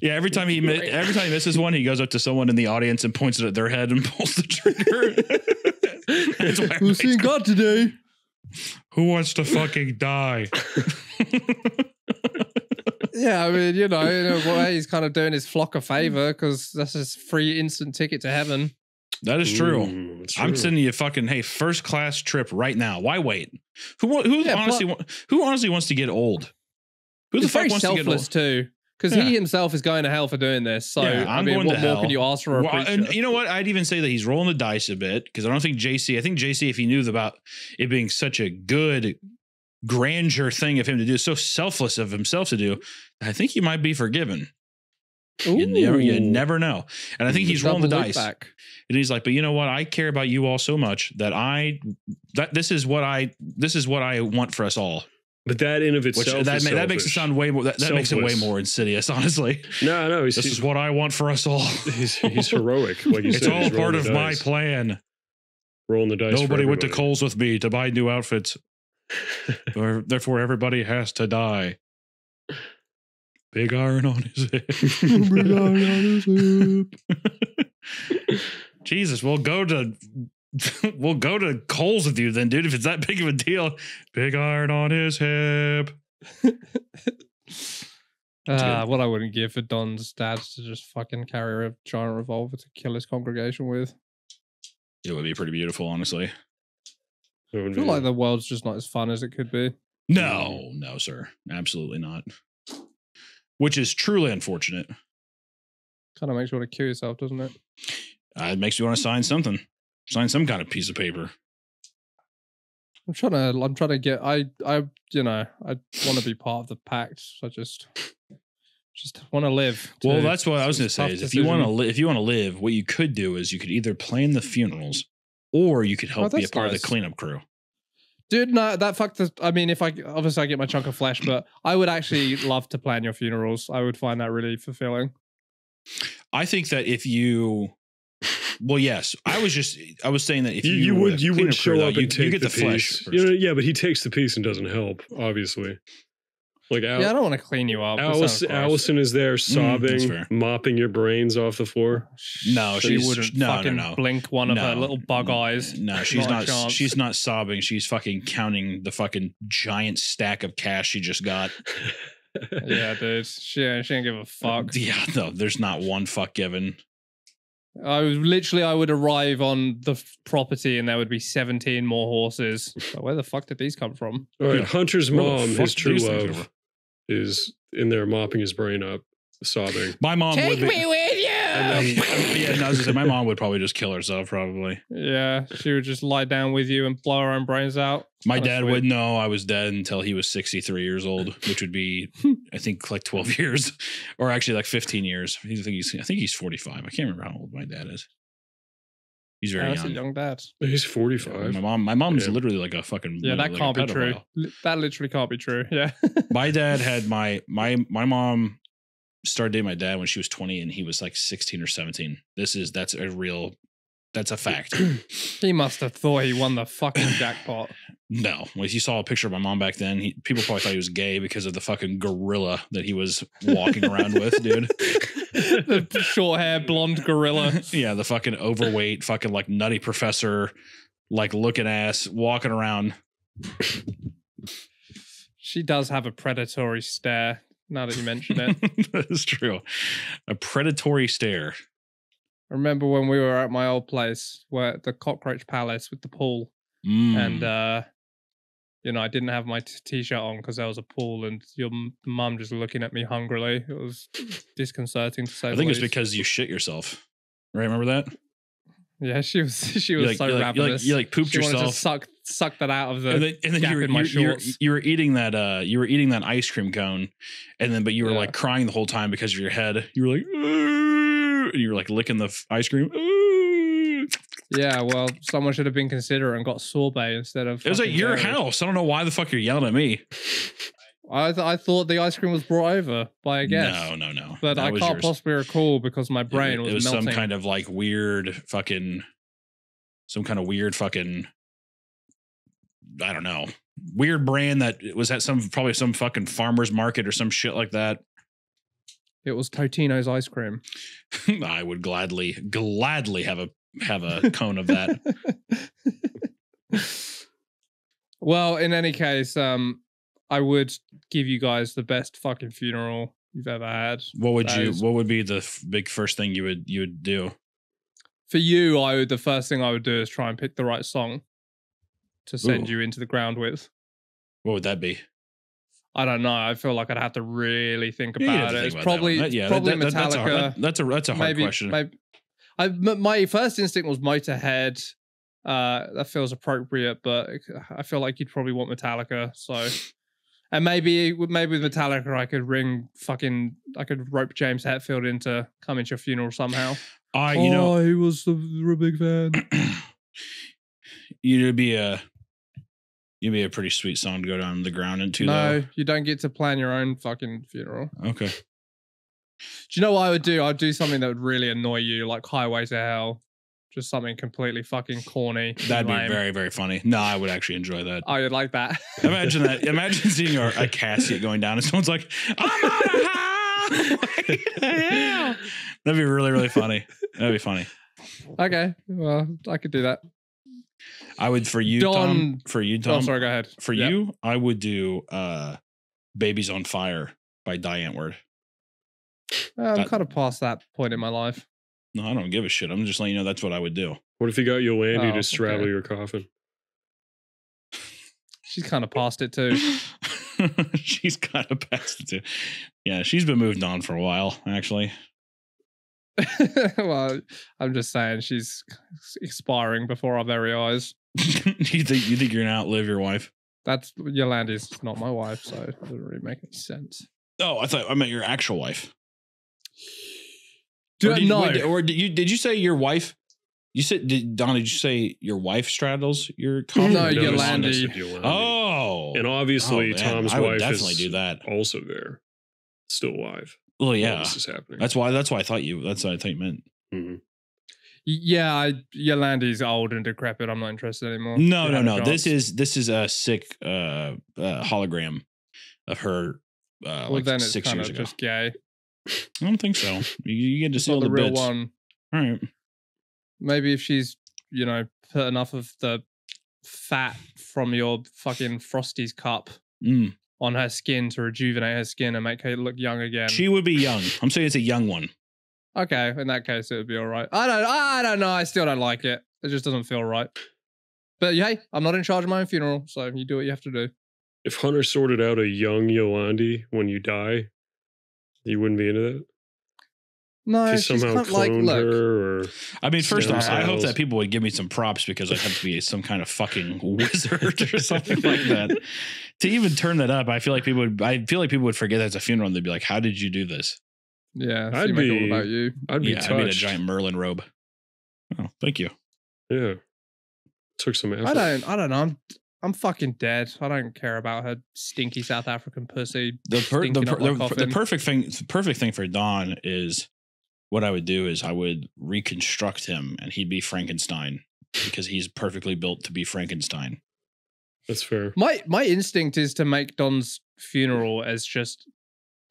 Yeah, every time he misses one, he goes up to someone in the audience and points it at their head and pulls the trigger. Who's seen God today? Who wants to fucking die? Yeah, I mean, in a way, he's kind of doing his flock a favor because that's his free instant ticket to heaven. That is true. I'm sending you a fucking first class trip right now. Why wait? Who honestly wants to get old? Who the fuck wants to get old? Too. Because he himself is going to hell for doing this. So, I'm going to what hell. more can you ask for a preacher? And you know what? I'd even say that he's rolling the dice a bit because I think JC, if he knew about it being such a good grandeur thing of him to do, so selfless of himself to do, I think he might be forgiven. You never know. And I think he's rolling the dice. And he's like, but you know what? I care about you all so much that this is what I want for us all. But that in of itself, that makes it sound way more. That makes it way more insidious, honestly. No. This is what I want for us all. He's heroic. Like you said, it's all part of my plan. Rolling the dice. Nobody went to Kohl's with me to buy new outfits. Therefore, everybody has to die. Big iron on his hip. Big iron on his hip. Jesus, we'll go to Kohl's with you then, dude, if it's that big of a deal. Big iron on his hip. What I wouldn't give for Don's dad to just fucking carry a giant revolver to kill his congregation with. It would be pretty beautiful, honestly. I feel like the world's just not as fun as it could be. No, sir. Absolutely not. Which is truly unfortunate. Kind of makes you want to kill yourself, doesn't it? It makes you want to sign something. Sign some kind of piece of paper. I'm trying to get. I want to be part of the pact. So I just want to live. Well, that's what I was going to say. Is if you want to live, what you could do is you could either plan the funerals, or you could help be a part of the cleanup crew. Dude, no, that fucked. I mean, if I get my chunk of flesh, but I would actually love to plan your funerals. I would find that really fulfilling. I think that if you. Well, yes. I was saying that if you would show up and take you get the piece. flesh. Yeah, but he takes the piece and doesn't help, obviously. Like, I don't want to clean you up. Allison is there sobbing, mopping your brains off the floor. No, she wouldn't fucking blink one of her little bug eyes. No, she's not. She's not sobbing. She's fucking counting the fucking giant stack of cash she just got. Yeah, dude. She ain't give a fuck. Yeah, no, there's not one fuck given. I would arrive on the property and there would be 17 more horses. But where the fuck did these come from? All right, Hunter's mom, his true love, is in there mopping his brain up, sobbing. My mom Take would me with you. My mom would probably just kill herself. Probably. Yeah, she would just lie down with you and blow her own brains out. My dad would know I was dead until he was 63 years old, which would be, I think, like 12 years, or actually like 15 years. I think he's 45. I can't remember how old my dad is. He's very That's a young. young dad. He's Yeah, 45. my mom's Yeah. literally like a fucking Yeah, that like can't a be true. pedophile. That literally can't be true. Yeah. My dad had my mom started dating my dad when she was 20 and he was like 16 or 17. That's a fact. He must have thought he won the fucking jackpot. No, if you saw a picture of my mom back then, people probably thought he was gay because of the fucking gorilla that he was walking around with, dude. The short hair, blonde gorilla. Yeah, the fucking overweight, fucking like nutty professor, like looking ass walking around. She does have a predatory stare. Now that you mention it, That is true. A predatory stare. I remember when we were at my old place, where the Cockroach Palace with the pool, Mm. and I didn't have my t-shirt on because there was a pool, and your mum just looking at me hungrily. It was disconcerting to say. I think it's because you shit yourself. Right? Remember that? Yeah, she was You so ravenous. you pooped She wanted yourself. to suck that out of the And then gap in my shorts. you were eating that ice cream cone, but you were like crying the whole time because of your head. You were like, and you were like licking the ice cream. Yeah, well, someone should have been considerate and got sorbet instead of. It was at your house. I don't know why the fuck you're yelling at me. I thought the ice cream was brought over by a guest. No. But That I was can't yours. possibly recall because my brain It was melting. some kind of like weird fucking, I don't know, weird brand that was at probably some fucking farmer's market or some shit like that. It was Totino's ice cream. I would gladly have a cone of that. Well, in any case, I would give you guys the best fucking funeral you've ever had. What would be the big first thing you would do? For you, the first thing I would do is try and pick the right song to send you into the ground with. What would that be? I don't know. I feel like I'd have to really think You about have to it. think It's about probably that one. Yeah, probably Metallica. Metallica. That's a hard question. My first instinct was Motorhead. That feels appropriate, but I feel like you'd probably want Metallica. So, and maybe with Metallica, I could rope James Hetfield into coming to your funeral somehow. He was a big fan. You'd be a pretty sweet song to go down the ground into. No, though. you don't get to plan your own fucking funeral. Okay. Do you know what I would do? I'd do something that would really annoy you, like Highway to Hell. Just something completely fucking corny. That'd be lame. very, very funny. No, I would actually enjoy that. Oh, you'd like that? Imagine that. Imagine seeing a casket going down and someone's like, I'm on a high. Yeah. That'd be really, really funny. That'd be funny. Okay, well, I could do that. I would for you, Tom. For you, Tom. Oh, sorry, go ahead. For you, I would do Babies on Fire by Die Antwood. I'm kind of past that point in my life. No, I don't give a shit. I'm just letting you know that's what I would do. What if you got Yolandi Oh, to straddle okay. your coffin? She's kind of past it too. She's kind of past it too. Yeah, she's been moved on for a while, actually. Well, I'm just saying she's expiring before our very eyes. you think you're gonna outlive your wife? That's Yolanda's not my wife, so it doesn't really make any sense. Oh, I meant your actual wife. Did you say your wife? You said, Don, did you say your wife straddles your coffin? No, I said Yolandi. Yolandi. Oh. And obviously, man, Tom's I would wife definitely is do that. also there, still alive. Well, While yeah. this is happening. That's why I thought you meant. Mhm. Yeah, Yolanda's old and decrepit. I'm not interested anymore. No. Didn't have a chance. This is a sick hologram of her Well, like then it's 6 kind years of ago. just gay. I don't think so. You get to It's see all not the the real bits. one. All right. Maybe if she's, put enough of the fat from your fucking Frosty's cup Mm. on her skin to rejuvenate her skin and make her look young again. She would be young. I'm saying it's a young one. Okay, in that case, it would be all right. I don't know. I still don't like it. It just doesn't feel right. But hey, I'm not in charge of my own funeral, so you do what you have to do. If Hunter sorted out a young Yolandi when you die, you wouldn't be into that? No, If you she's somehow kind of like, cloned look. her or I mean, first Stem off, I hope cells. that people would give me some props because I'd have to be some kind of fucking wizard or something like that. To even turn that up, I feel like people would forget that's a funeral and they'd be like, "How did you do this?" Yeah, I'd seem like all be- about you. I'd be Yeah, I'd be in a touched. giant Merlin robe. Oh, thank you. Yeah. Took some effort. I don't know. I'm fucking dead. I don't care about her stinky South African pussy. The perfect thing for Don is what I would do is I would reconstruct him and he'd be Frankenstein because he's perfectly built to be Frankenstein. That's fair. My instinct is to make Don's funeral as just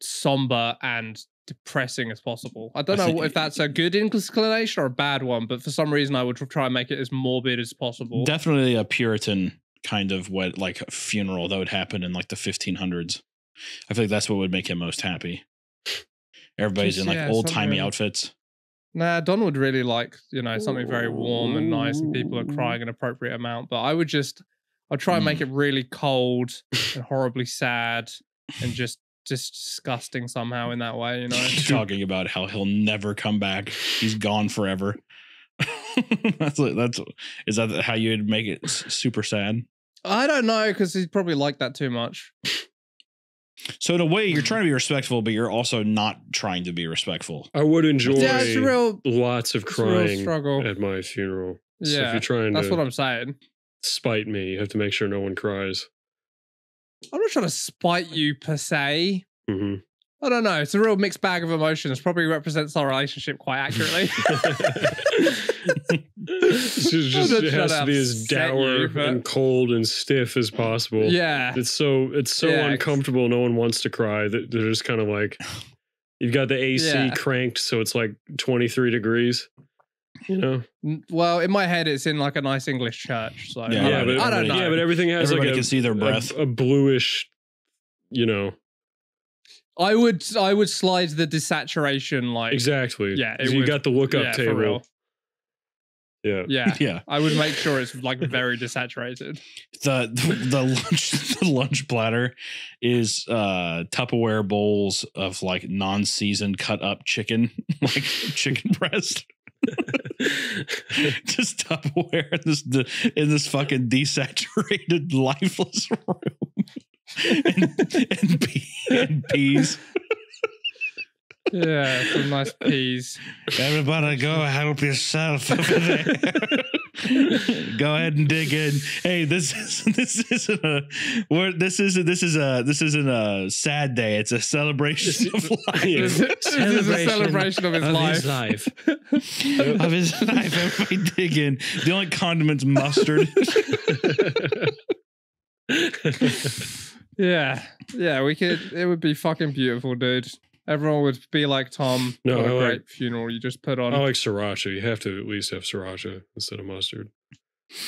somber and depressing as possible. I don't know if that's a good inclination or a bad one, but for some reason I would try and make it as morbid as possible. Definitely a Puritan kind of funeral that would happen in like the 1500s. I feel like that's what would make him most happy. Everybody's in like old timey outfits. Nah, Don would really like, something very warm and nice and people are crying an appropriate amount. But I'd try and make it really cold and horribly sad and just disgusting somehow in that way, Talking about how he'll never come back. He's gone forever. Is that how you'd make it super sad? I don't know, because he'd probably like that too much. So in a way, you're trying to be respectful, but you're also not trying to be respectful. I would enjoy it's lots of crying struggle at my funeral. Yeah, so if you're trying that's what I'm saying. Spite me, you have to make sure no one cries. I'm not trying to spite you per se. Mm-hmm. I don't know. It's a real mixed bag of emotions. Probably represents our relationship quite accurately. It has to be as dour and cold and stiff as possible. Yeah. It's so uncomfortable. No one wants to cry. They're just kind of like, you've got the AC cranked, so it's like 23 degrees. Well, in my head, it's in like a nice English church. So I don't know. Yeah, but everything has everybody can see their breath. A bluish, I would slide the desaturation exactly. Yeah, you got the lookup table. For real. Yeah. I would make sure it's like very desaturated. The lunch platter is Tupperware bowls of like non-seasoned cut up chicken, like chicken breast. Just Tupperware in this fucking desaturated, lifeless room, and peas. Yeah, some nice peas. Everybody, go help yourself over there. Go ahead and dig in. Hey, this isn't a sad day. It's a celebration of life. This is a celebration of his life. Of his life. Everybody dig in. The only condiment's mustard. Yeah, it would be fucking beautiful, dude. Everyone would be like Tom. No, what a great funeral you just put on. I like sriracha. You have to at least have sriracha instead of mustard.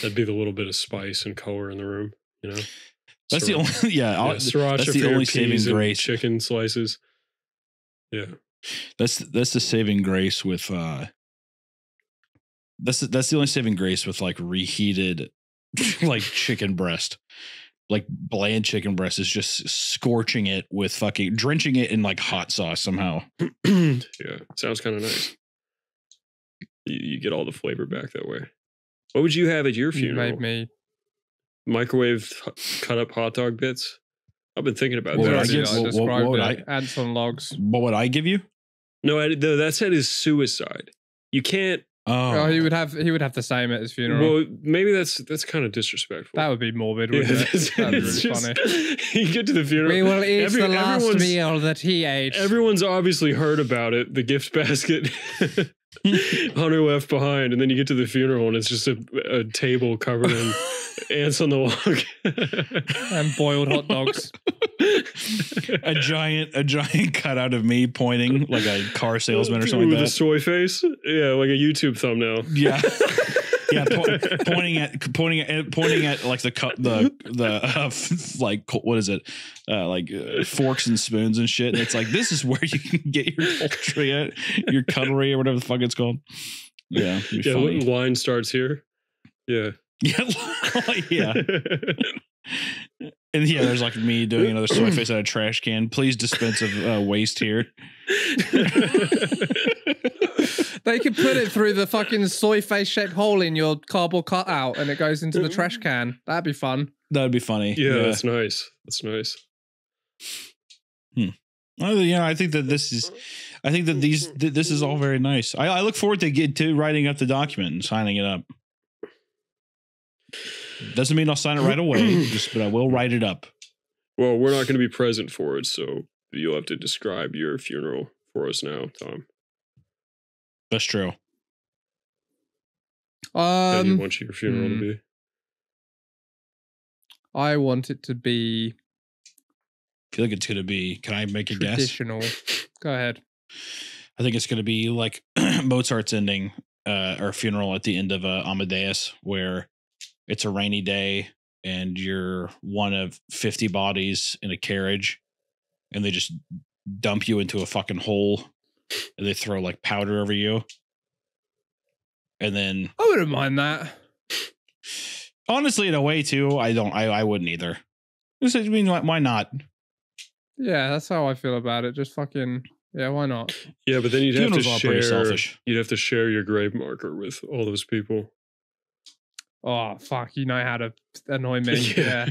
That'd be the little bit of spice and color in the room, That's the only sriracha. That's the only saving grace. Chicken slices. Yeah, that's the saving grace with that's the only saving grace with like reheated like chicken breast. Like bland chicken breast is just scorching it with fucking drenching it in like hot sauce somehow. Yeah, sounds kind of nice. You get all the flavor back that way. What would you have at your funeral? You made me microwave cut up hot dog bits. I've been thinking about what that. What would I? Ants on logs. What would I give you? No, that said is suicide. You can't. Oh, he would have the same at his funeral. Well, maybe that's kind of disrespectful. That would be morbid, wouldn't it? That'd be really funny. You get to the funeral. We will eat the last meal that he ate. Everyone's obviously heard about it. The gift basket Hunter left behind, and then you get to the funeral, and it's just a table covered in ants on the log and boiled hot dogs. a giant cutout of me pointing like a car salesman or something with like that. A soy face. Yeah, like a YouTube thumbnail. Yeah. Yeah, pointing at like the like what is it, like forks and spoons and shit. And it's like, this is where you can get your poultry at, your cutlery or whatever the fuck it's called. Yeah, line starts here. Yeah, yeah. And yeah, there's like me doing another soy face out of a trash can. Please dispense of waste here. They could put it through the fucking soy face shaped hole in your cardboard cutout and it goes into the trash can. That'd be fun. That'd be funny. Yeah, that's nice. That's nice. Well, yeah, I think that this is all very nice. I look forward to writing up the document and signing it up. Doesn't mean I'll sign it right away, but I will write it up. Well, we're not going to be present for it, so you'll have to describe your funeral for us now, Tom. That's true. How do you want your funeral to be? I want it to be. I feel like it's going to be. Can I make a guess? Traditional. Go ahead. I think it's going to be like Mozart's ending or funeral at the end of Amadeus, where it's a rainy day and you're one of 50 bodies in a carriage, and they just dump you into a fucking hole, and they throw like powder over you, and then I wouldn't mind that. Honestly, in a way too, I wouldn't either. I mean, why not? Yeah, that's how I feel about it. Just fucking, yeah, why not? Yeah, but then you'd have to Funerals are pretty share. selfish. You'd have to share your grave marker with all those people. Oh, fuck, you know how to annoy me. Yeah.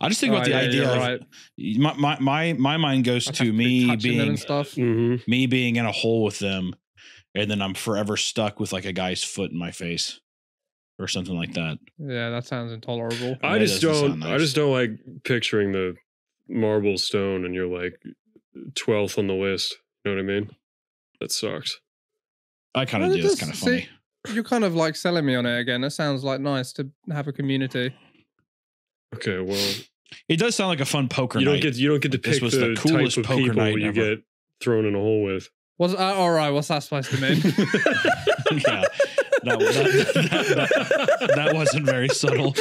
I just think about the idea of my mind goes to me being and stuff. Me being in a hole with them, and then I'm forever stuck with like a guy's foot in my face or something like that. Yeah, that sounds intolerable. I just don't like picturing the marble stone and you're like 12th on the list. You know what I mean? That sucks. I kind of do. It's kind of funny. You're kind of like selling me on it again. It sounds like nice to have a community. Okay, well, it does sound like a fun poker night. You don't get to pick the coolest type of poker people you get thrown in a hole with. All right, what's that supposed to mean? Yeah, that wasn't very subtle.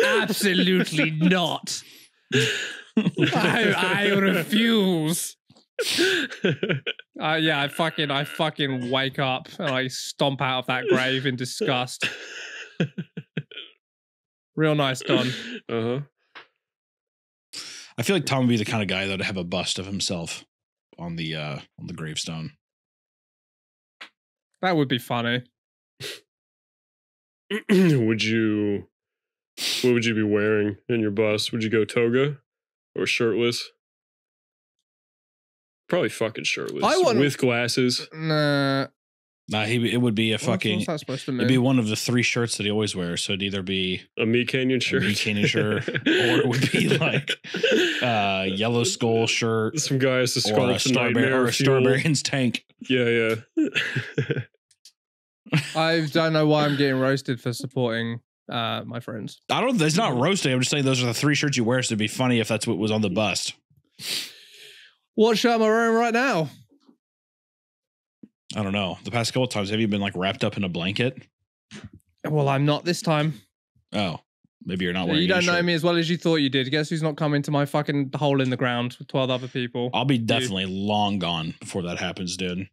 Absolutely not. I refuse. I fucking wake up and I stomp out of that grave in disgust. Real nice, Don. Uh-huh. I feel like Tom would be the kind of guy that would have a bust of himself on the gravestone. That would be funny. What would you be wearing in your bust? Would you go toga or shirtless? Probably fucking shirtless. With glasses. Nah, it would be a fucking. What's that supposed to mean? It'd be one of the 3 shirts that he always wears. So it'd either be a Meat Canyon shirt, or it would be like Yellow Skull shirt. Some guy has to sculpt or a Starbarian's tank. Yeah. I don't know why I'm getting roasted for supporting my friends. It's not roasting. I'm just saying those are the 3 shirts you wear. So it'd be funny if that's what was on the bust. What shirt am I wearing right now? I don't know. The past couple of times, have you been like wrapped up in a blanket? Well, I'm not this time. Oh, maybe you're not wearing. You don't know me as well as you thought you did. Guess who's not coming to my fucking hole in the ground with 12 other people? I'll be definitely long gone before that happens, dude.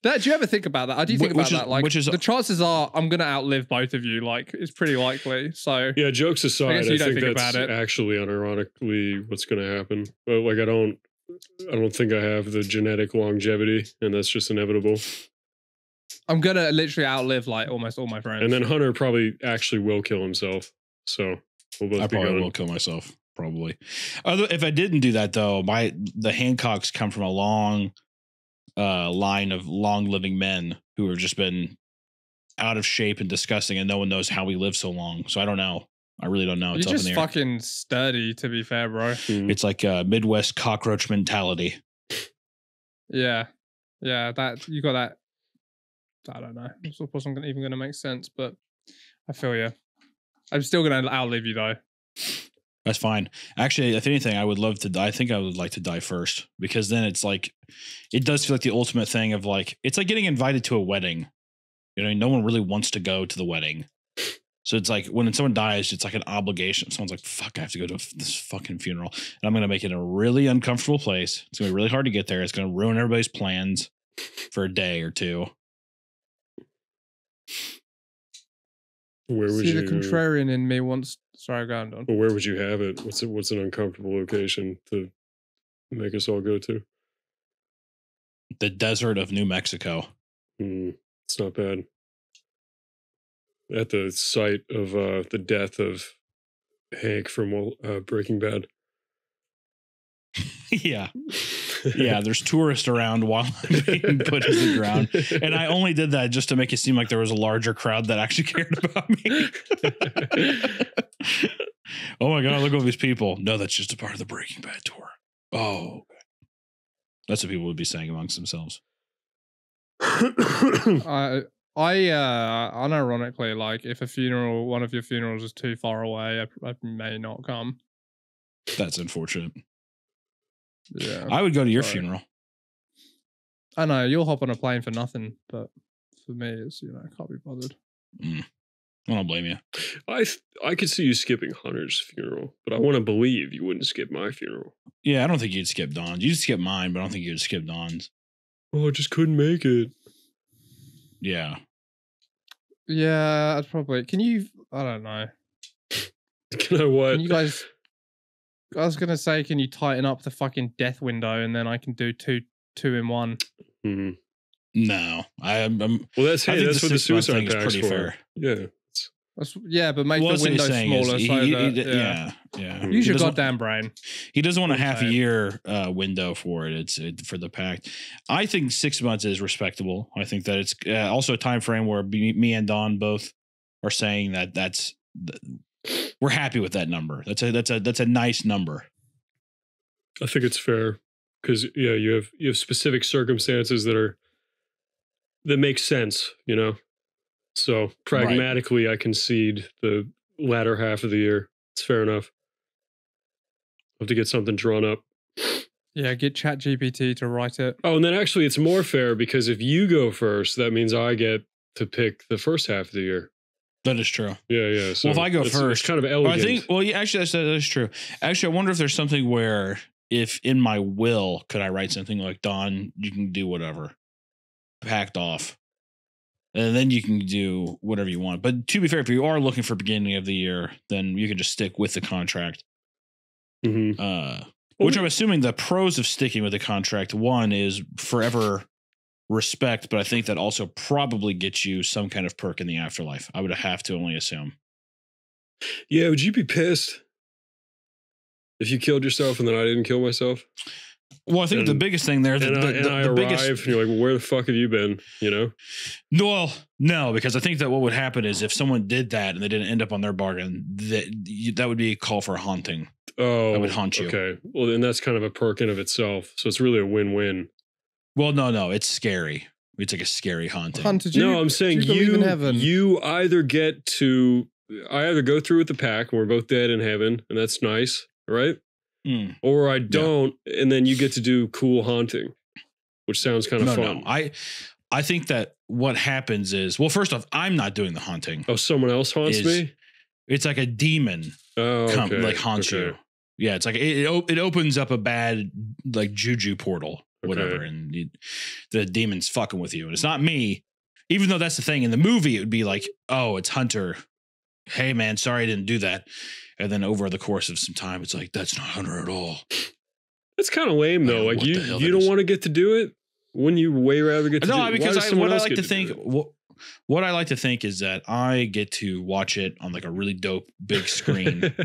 Do you ever think about that? I do think about that. Like, the chances are I'm going to outlive both of you. Like, it's pretty likely. So yeah, jokes aside, I think that's about it. actually unironically what's going to happen. But like, I don't think I have the genetic longevity, and that's just inevitable. I'm gonna literally outlive like almost all my friends. And then Hunter probably actually will kill himself. So we'll both I be probably gone. will kill myself. Probably. If I didn't do that though, the Hancocks come from a long line of long living men who have just been out of shape and disgusting, and no one knows how we live so long. So I don't know. I really don't know. It's You're up in the just air. fucking sturdy, to be fair, bro. It's like a Midwest cockroach mentality. Yeah. That you got that. I don't know. It wasn't even going to make sense, but I feel you. I'm still going to outlive you though. That's fine. Actually, if anything, I would love to die. I think I would like to die first, because then it's like, it does feel like the ultimate thing of like, it's like getting invited to a wedding. You know, no one really wants to go to the wedding. So it's like when someone dies, it's like an obligation. Someone's like, fuck, I have to go to this fucking funeral. And I'm going to make it a really uncomfortable place. It's going to be really hard to get there. It's going to ruin everybody's plans for a day or two. Where would you? The contrarian in me wants. Sorry, go on. Well, where would you have it? What's an uncomfortable location to make us all go to? The desert of New Mexico. It's not bad. At the site of the death of Hank from Breaking Bad. Yeah. Yeah, there's tourists around while I'm being put in the ground. And I only did that just to make it seem like there was a larger crowd that actually cared about me. Oh my God, look at all these people. No, that's just a part of the Breaking Bad tour. Oh, okay. That's what people would be saying amongst themselves. I unironically, like, if one of your funerals is too far away, I may not come. That's unfortunate. Yeah, I would go to your funeral. I know you'll hop on a plane for nothing, but for me, it's I can't be bothered. I don't blame you. I could see you skipping Hunter's funeral, but I want to believe you wouldn't skip my funeral. Yeah, I don't think you'd skip Dawn's. You'd skip mine, but I don't think you'd skip Dawn's. Oh, I just couldn't make it. Yeah. Yeah, I'd probably. Can you? I don't know. Can I what? Can you guys? I was gonna say, can you tighten up the fucking death window and then I can do two in one? Mm-hmm. No, I'm. Well, that's I think that's what the suicide is pack's pretty for. fair. Yeah. Yeah, but make Well, the window smaller Yeah. Use your He doesn't- goddamn brain. He doesn't want a half a Okay. year window for it. It's for the pact. I think 6 months is respectable. I think that it's also a time frame where me and Don both are saying that we're happy with that number. That's a nice number. I think it's fair because you have specific circumstances that make sense, So pragmatically, I concede the latter half of the year. It's fair enough. I'll have to get something drawn up. Yeah, get ChatGPT to write it. Oh, and then actually it's more fair because if you go first, that means I get to pick the first half of the year. That is true. Yeah. So well, if I go first, it's kind of elegant. Actually, that is true. Actually, I wonder if there's something where if in my will, could I write something like, Don, you can do whatever. Packed off. And then you can do whatever you want. But to be fair, if you are looking for beginning of the year, then you can just stick with the contract. Mm-hmm. Which I'm assuming the pros of sticking with the contract, one is forever respect, but I think that also probably gets you some kind of perk in the afterlife. I would have to only assume. Yeah, would you be pissed if you killed yourself and then I didn't kill myself? Well, I think the biggest thing there, I biggest, arrive, and you're like, where the fuck have you been? Well, no, because I think that what would happen is if someone did that and they didn't end up on their bargain, that would be a call for haunting. Oh, I would haunt you. Okay. Well, then that's kind of a perk in of itself. So it's really a win-win. Well, no, it's scary. It's like a scary haunting. I'm saying you either get to, I either go through with the pack and we're both dead in heaven, and that's nice, right? Or I don't, and then you get to do cool haunting, which sounds kind of fun. No. I think that what happens is, well, first off, I'm not doing the haunting. Oh, someone else haunts me? It's like a demon haunts you. Yeah, it's like it opens up a bad like juju portal, whatever, and the demon's fucking with you. And it's not me, even though that's the thing. In the movie, it would be like, oh, it's Hunter. Hey, man, sorry I didn't do that. And then over the course of some time, it's like, that's not Hunter at all. That's kind of lame, though. Like, you don't want to get to do it? Wouldn't you way rather get to do it? No, because what I like to think is that I get to watch it on like a really dope big screen.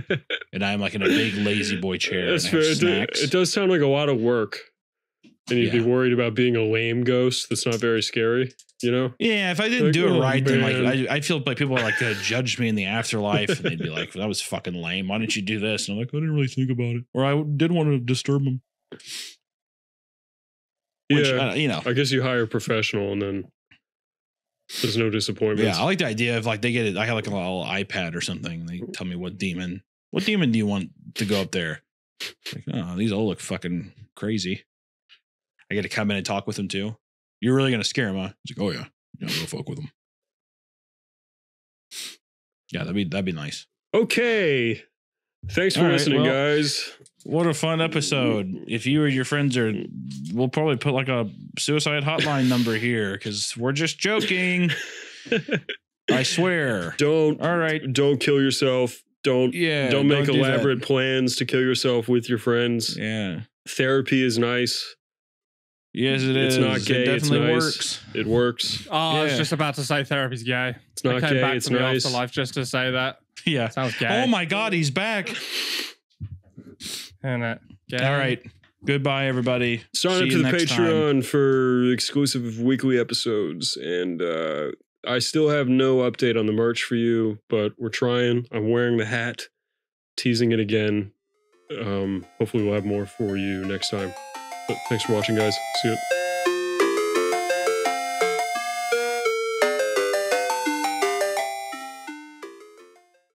And I'm like in a big lazy boy chair. That's fair. It does sound like a lot of work. And you'd be worried about being a lame ghost that's not very scary. Yeah, if I didn't do it right, then like I feel like people are like gonna judge me in the afterlife, and they'd be like, "That was fucking lame. Why didn't you do this?" And I'm like, "I didn't really think about it, or I didn't want to disturb them." Which, I guess you hire a professional, and then there's no disappointments. Yeah, I like the idea of like they get it. I have like a little iPad or something, and they tell me what demon do you want to go up there? Like, oh, these all look fucking crazy. I get to come in and talk with them too. You're really gonna scare him, huh? He's like, oh yeah, I'm gonna fuck with him. Yeah, that'd be nice. Okay, thanks for listening, guys. What a fun episode! If you or your friends we'll probably put like a suicide hotline number here because we're just joking. I swear. Don't kill yourself. Don't make elaborate plans to kill yourself with your friends. Yeah, therapy is nice. Yes, it is. It's not gay. It definitely it's nice. works. It works. Oh, I was just about to say therapy's gay. It's not I came gay. back It's from nice. the afterlife just to say that. Yeah. Sounds gay. Oh my God, he's back. Isn't it? Gay. All right. Goodbye, everybody. Sign See up you to the next time. Patreon for exclusive weekly episodes. And I still have no update on the merch for you, but we're trying. I'm wearing the hat, teasing it again. Hopefully we'll have more for you next time. But thanks for watching, guys. See you.